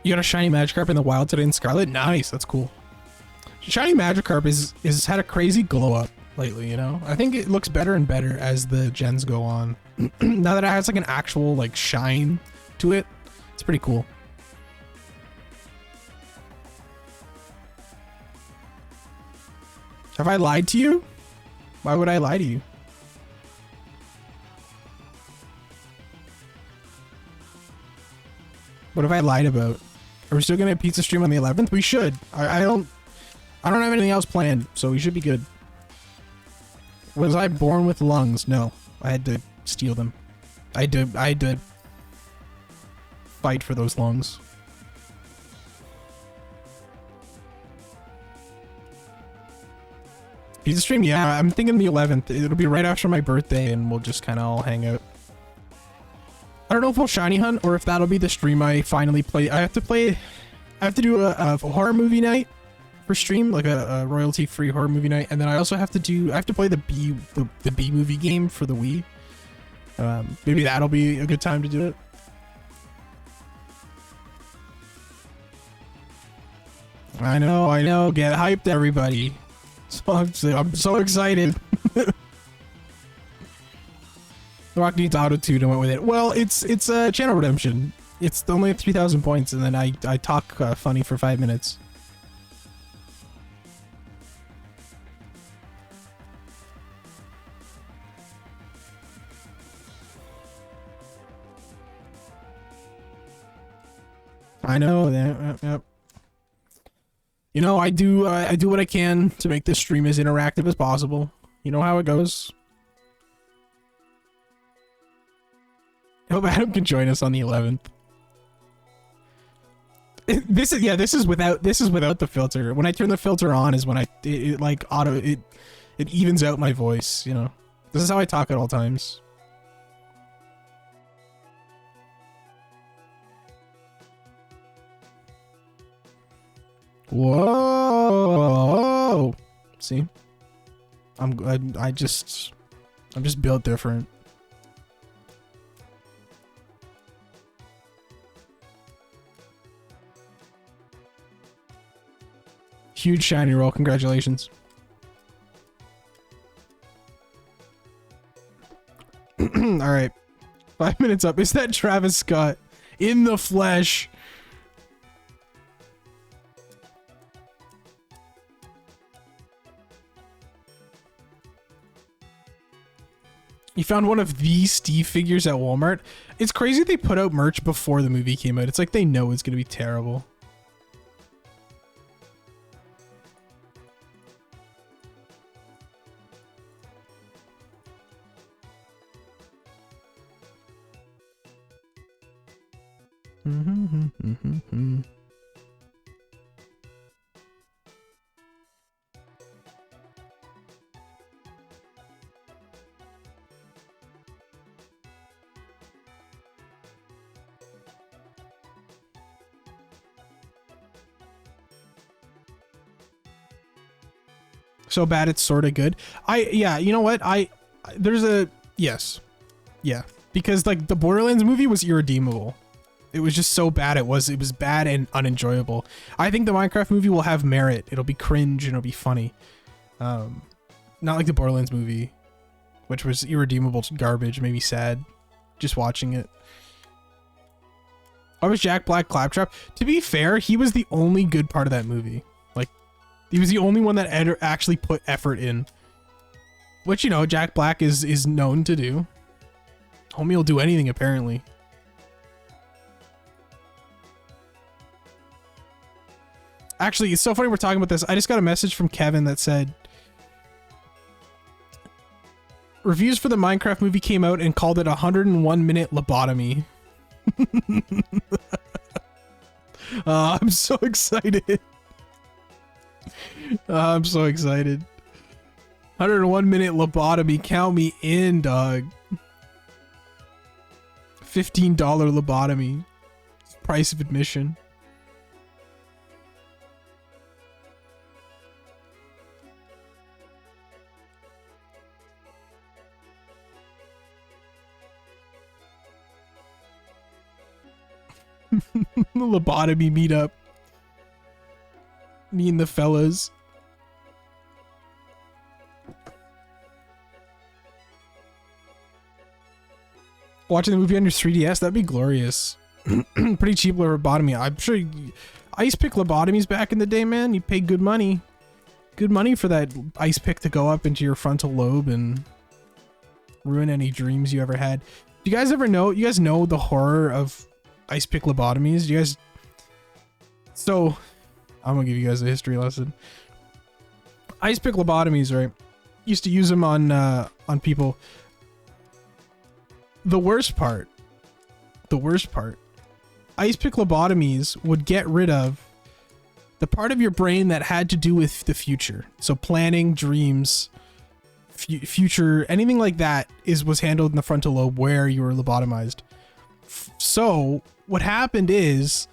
You got a shiny Magikarp in the wild today in Scarlet? Nice, that's cool. Shiny Magikarp is had a crazy glow up lately, you know? I think it looks better and better as the gens go on. Now that it has like an actual like shine to it, it's pretty cool. Have I lied to you? Why would I lie to you? What have I lied about? Are we still gonna have pizza stream on the 11th? We should. I don't have anything else planned, so we should be good. Was I born with lungs? No. I had to steal them. I had to fight for those lungs. Pizza stream? Yeah, I'm thinking the 11th. It'll be right after my birthday and we'll just kind of all hang out. I don't know if we'll shiny hunt or if that'll be the stream I finally play. I have to do a horror movie night for stream, like a royalty free horror movie night, and then I also have to play the B movie game for the Wii. Maybe that'll be a good time to do it. I know. Get hyped, everybody. So I'm so excited. Rock needs auto-tune and went with it. Well, it's a channel redemption. It's only 3,000 points, and then I talk funny for 5 minutes. I know. Yep. You know, I do what I can to make this stream as interactive as possible. You know how it goes. I hope Adam can join us on the 11th. This is without the filter. When I turn the filter on is when it evens out my voice, you know. This is how I talk at all times. Whoa! See? I'm just built different. Huge shiny roll, congratulations. Alright. 5 minutes up. Is that Travis Scott? In the flesh. You found one of the Steve figures at Walmart? It's crazy they put out merch before the movie came out. It's like they know it's gonna be terrible. So bad it's sort of good. Yeah, you know what? There's a yes. Yeah, because like the Borderlands movie was irredeemable. It was just so bad it was bad and unenjoyable. I think the Minecraft movie will have merit. It'll be cringe and it'll be funny. Not like the Borderlands movie, which was irredeemable garbage, made me sad just watching it. Why was Jack Black Claptrap? To be fair, he was the only good part of that movie. Like, he was the only one that actually put effort in. Which, you know, Jack Black is known to do. Homie will do anything, apparently. Actually, it's so funny we're talking about this. I just got a message from Kevin that said, reviews for the Minecraft movie came out and called it a 101-minute lobotomy. I'm so excited. I'm so excited. 101-minute lobotomy. Count me in, dog. $15 lobotomy. Price of admission. Lobotomy meetup. Me and the fellas. Watching the movie on your 3DS, that'd be glorious. Pretty cheap lobotomy. I'm sure ice pick lobotomies back in the day, man. You paid good money. Good money for that ice pick to go up into your frontal lobe and ruin any dreams you ever had. Do you guys ever know? You guys know the horror of ice pick lobotomies? You guys... So, I'm gonna give you guys a history lesson. Ice pick lobotomies, right? Used to use them on people. The worst part, ice pick lobotomies would get rid of the part of your brain that had to do with the future. So planning, dreams, future, anything like that was handled in the frontal lobe where you were lobotomized. So what happened is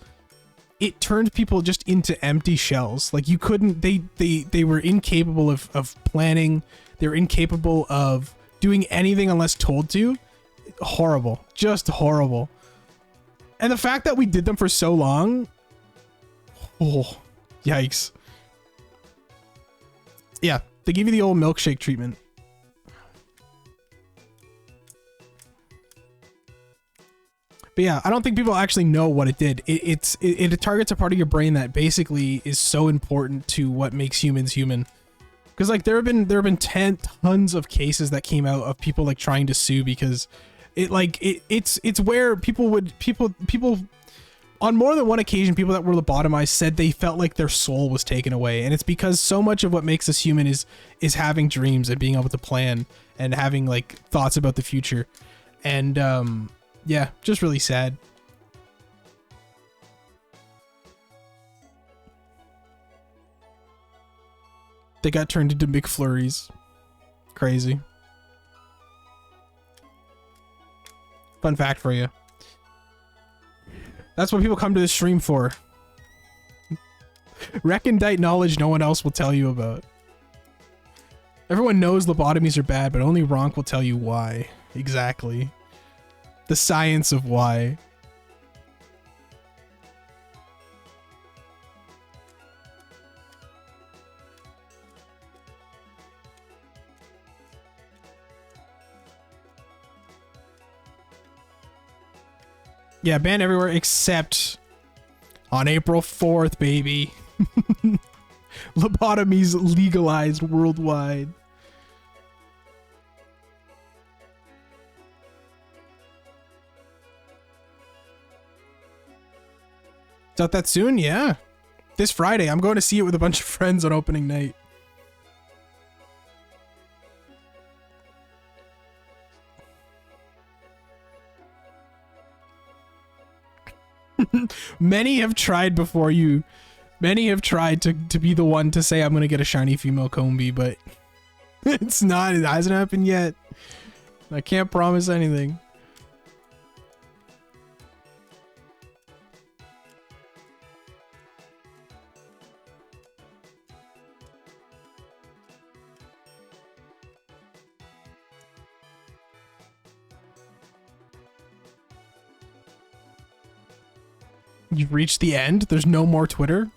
it turned people just into empty shells. Like you couldn't, they were incapable of planning. They were incapable of doing anything unless told to. Horrible, just horrible. And the fact that we did them for so long, oh, yikes. Yeah, they give you the old milkshake treatment. But yeah, I don't think people actually know what it did. It targets a part of your brain that basically is so important to what makes humans human. Because like there have been tons of cases that came out of people like trying to sue because it's where people on more than one occasion, people that were lobotomized said they felt like their soul was taken away. And it's because so much of what makes us human is having dreams and being able to plan and having like thoughts about the future. And yeah, just really sad. They got turned into McFlurries. Crazy. Fun fact for you. That's what people come to the stream for. Recondite knowledge no one else will tell you about. Everyone knows lobotomies are bad, but only Ronk will tell you why. Exactly. The science of why. Yeah, banned everywhere except on April 4th, baby. Lobotomies legalized worldwide. It's out that soon? Yeah. This Friday. I'm going to see it with a bunch of friends on opening night. Many have tried before you. Many have tried to be the one to say I'm gonna get a shiny female Combee, but it's not. It hasn't happened yet. I can't promise anything. You've reached the end? There's no more Twitter?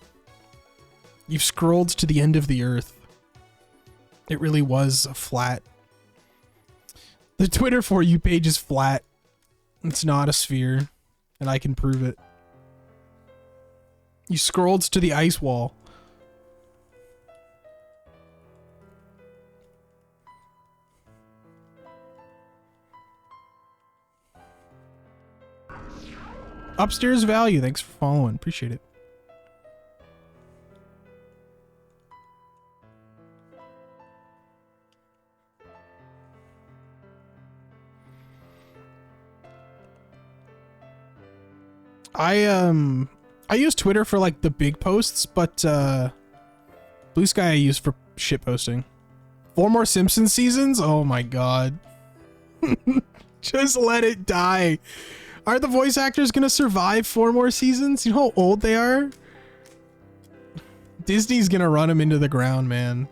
You've scrolled to the end of the earth. It really was a flat. The Twitter For You page is flat. It's not a sphere. And I can prove it. You scrolled to the ice wall. Upstairs Value, thanks for following. Appreciate it. I use Twitter for like the big posts, but Blue Sky I use for shit posting. 4 more Simpsons seasons? Oh my god. Just let it die. Are the voice actors gonna survive 4 more seasons? You know how old they are? Disney's gonna run them into the ground, man.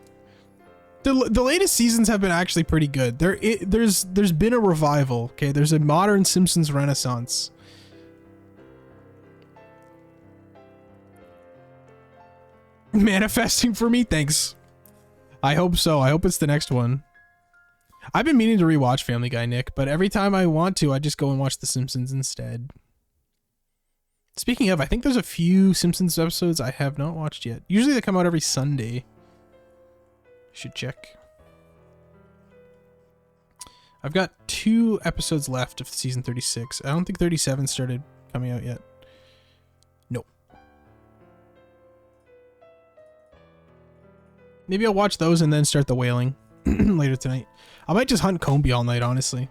The latest seasons have been actually pretty good. There's been a revival, okay? There's a modern Simpsons renaissance. Manifesting for me? Thanks. I hope so. I hope it's the next one. I've been meaning to rewatch Family Guy, Nick, but every time I want to, I just go and watch The Simpsons instead. Speaking of, I think there's a few Simpsons episodes I have not watched yet. Usually they come out every Sunday. Should check. I've got 2 episodes left of season 36. I don't think 37 started coming out yet. Nope. Maybe I'll watch those and then start The Wailing later tonight. I might just hunt Combee all night, honestly.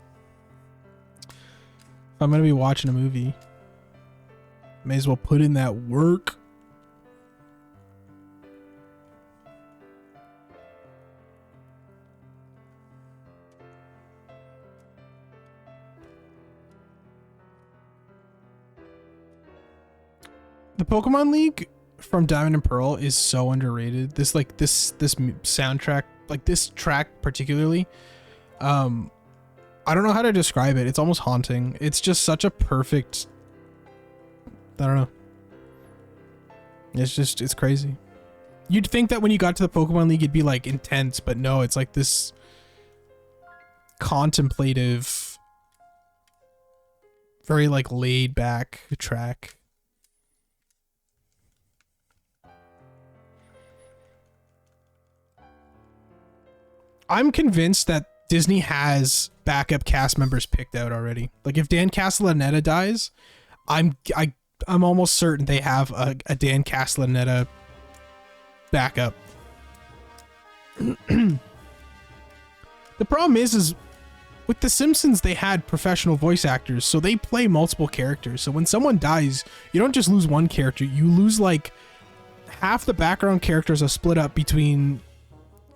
If I'm gonna be watching a movie, may as well put in that work. The Pokemon League from Diamond and Pearl is so underrated. This soundtrack, like this track particularly, I don't know how to describe it. It's almost haunting. It's just such a perfect, I don't know. It's crazy. You'd think that when you got to the Pokemon League, it'd be like intense, but no, it's like this contemplative, very like laid back track. I'm convinced that Disney has backup cast members picked out already. Like if Dan Castellaneta dies, I'm almost certain they have a Dan Castellaneta backup. The problem is with The Simpsons, they had professional voice actors, so they play multiple characters. So when someone dies, you don't just lose one character, you lose like half the background characters are split up between,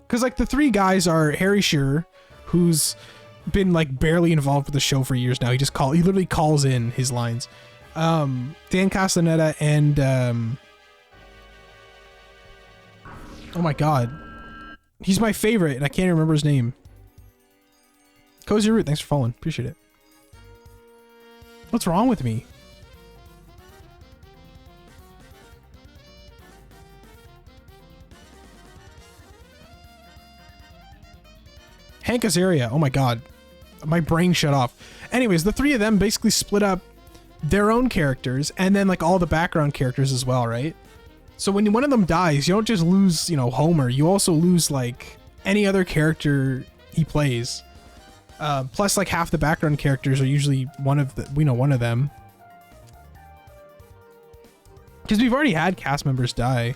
because like the 3 guys are Harry Shearer, who's been like barely involved with the show for years now. He literally calls in his lines. Dan Castellaneta and oh my god, he's my favorite and I can't remember his name. Cozy Root, thanks for following. Appreciate it. What's wrong with me? Hank Azaria. Oh my god. My brain shut off. Anyways, the 3 of them basically split up their own characters and then like all the background characters as well, right? So when one of them dies, you don't just lose, you know, Homer. You also lose like any other character he plays. Plus like half the background characters are usually one of them. Because we've already had cast members die.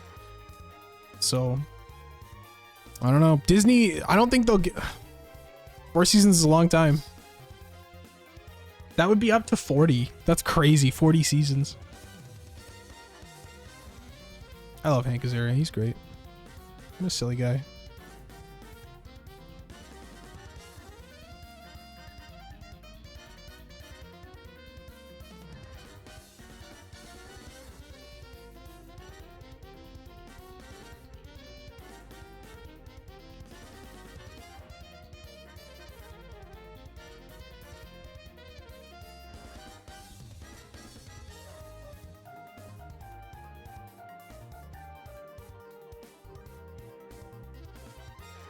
So I don't know. Disney, I don't think they'll get 4 seasons is a long time. That would be up to 40. That's crazy. 40 seasons. I love Hank Azaria. He's great. I'm a silly guy.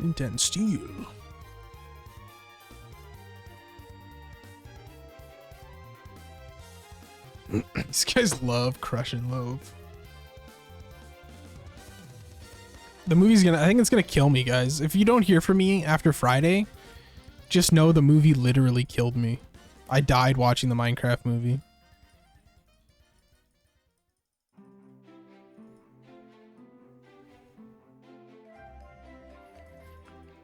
Intense steel. These guys love crushing loaf. The movie's gonna, I think it's gonna kill me, guys. If you don't hear from me after Friday, just know the movie literally killed me. I died watching the Minecraft movie.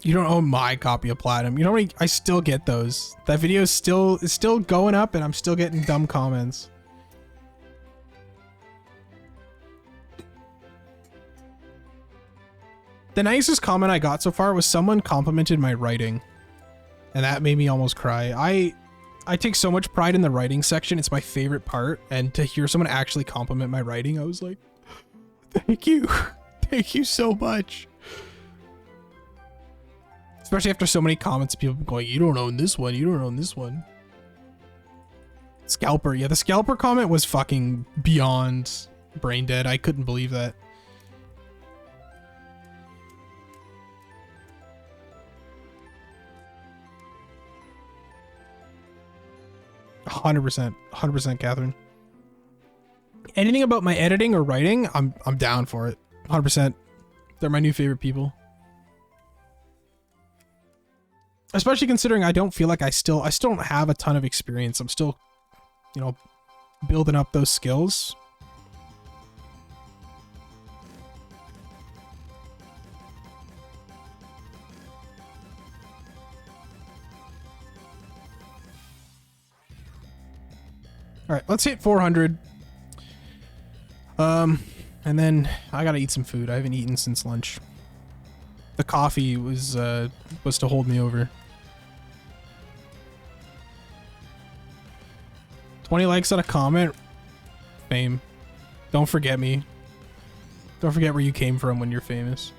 You don't own my copy of Platinum. You know what? I still get those. That video is still going up, and I'm still getting dumb comments. The nicest comment I got so far was someone complimented my writing, and that made me almost cry. I take so much pride in the writing section. It's my favorite part, and to hear someone actually compliment my writing, I was like, thank you. Thank you so much. Especially after so many comments of people going, you don't own this one, you don't own this one. Scalper. Yeah, the Scalper comment was fucking beyond brain dead. I couldn't believe that. 100%, Catherine. Anything about my editing or writing, I'm down for it. 100%. They're my new favorite people. Especially considering I don't feel like I still don't have a ton of experience. I'm still, you know, building up those skills. All right, let's hit 400. And then I gotta eat some food. I haven't eaten since lunch. The coffee was to hold me over. 20 likes on a comment. Fame. Don't forget me. Don't forget where you came from when you're famous.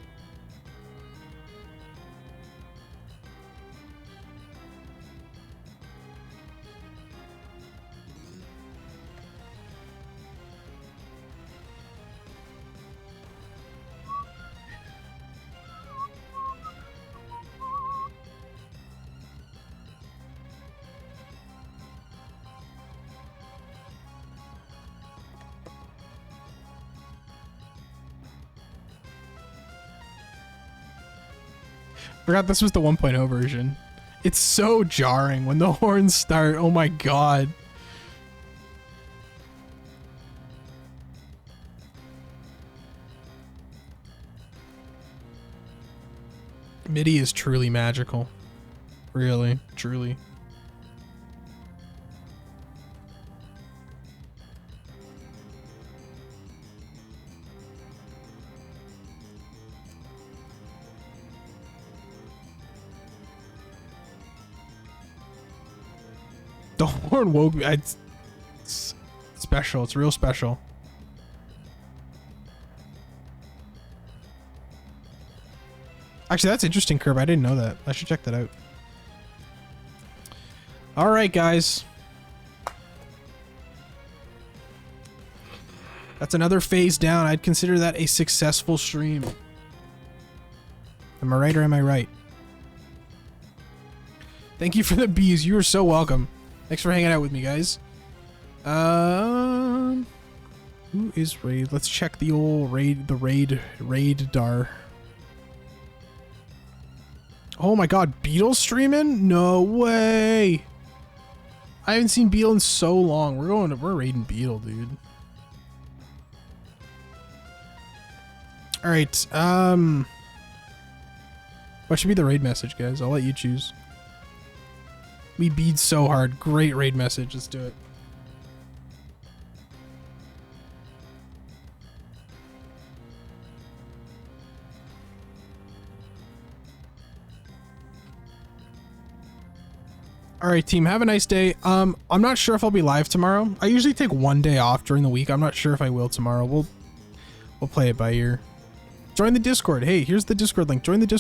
Forgot this was the 1.0 version. It's so jarring when the horns start. Oh my god. MIDI is truly magical. Really, truly. The horn woke me. It's special. It's real special. Actually, that's interesting, Curb. I didn't know that. I should check that out. All right, guys. That's another phase down. I'd consider that a successful stream. Am I right or am I right? Thank you for the bees. You are so welcome. Thanks for hanging out with me, guys. Who is raid? Let's check the old raid dar. Oh my god, Beetle streaming? No way. I haven't seen Beetle in so long. We're raiding Beetle, dude. All right. What should be the raid message, guys? I'll let you choose. We bead so hard. Great raid message. Let's do it. All right, team. Have a nice day. I'm not sure if I'll be live tomorrow. I usually take one day off during the week. I'm not sure if I will tomorrow. We'll play it by ear. Join the Discord. Hey, here's the Discord link. Join the Discord.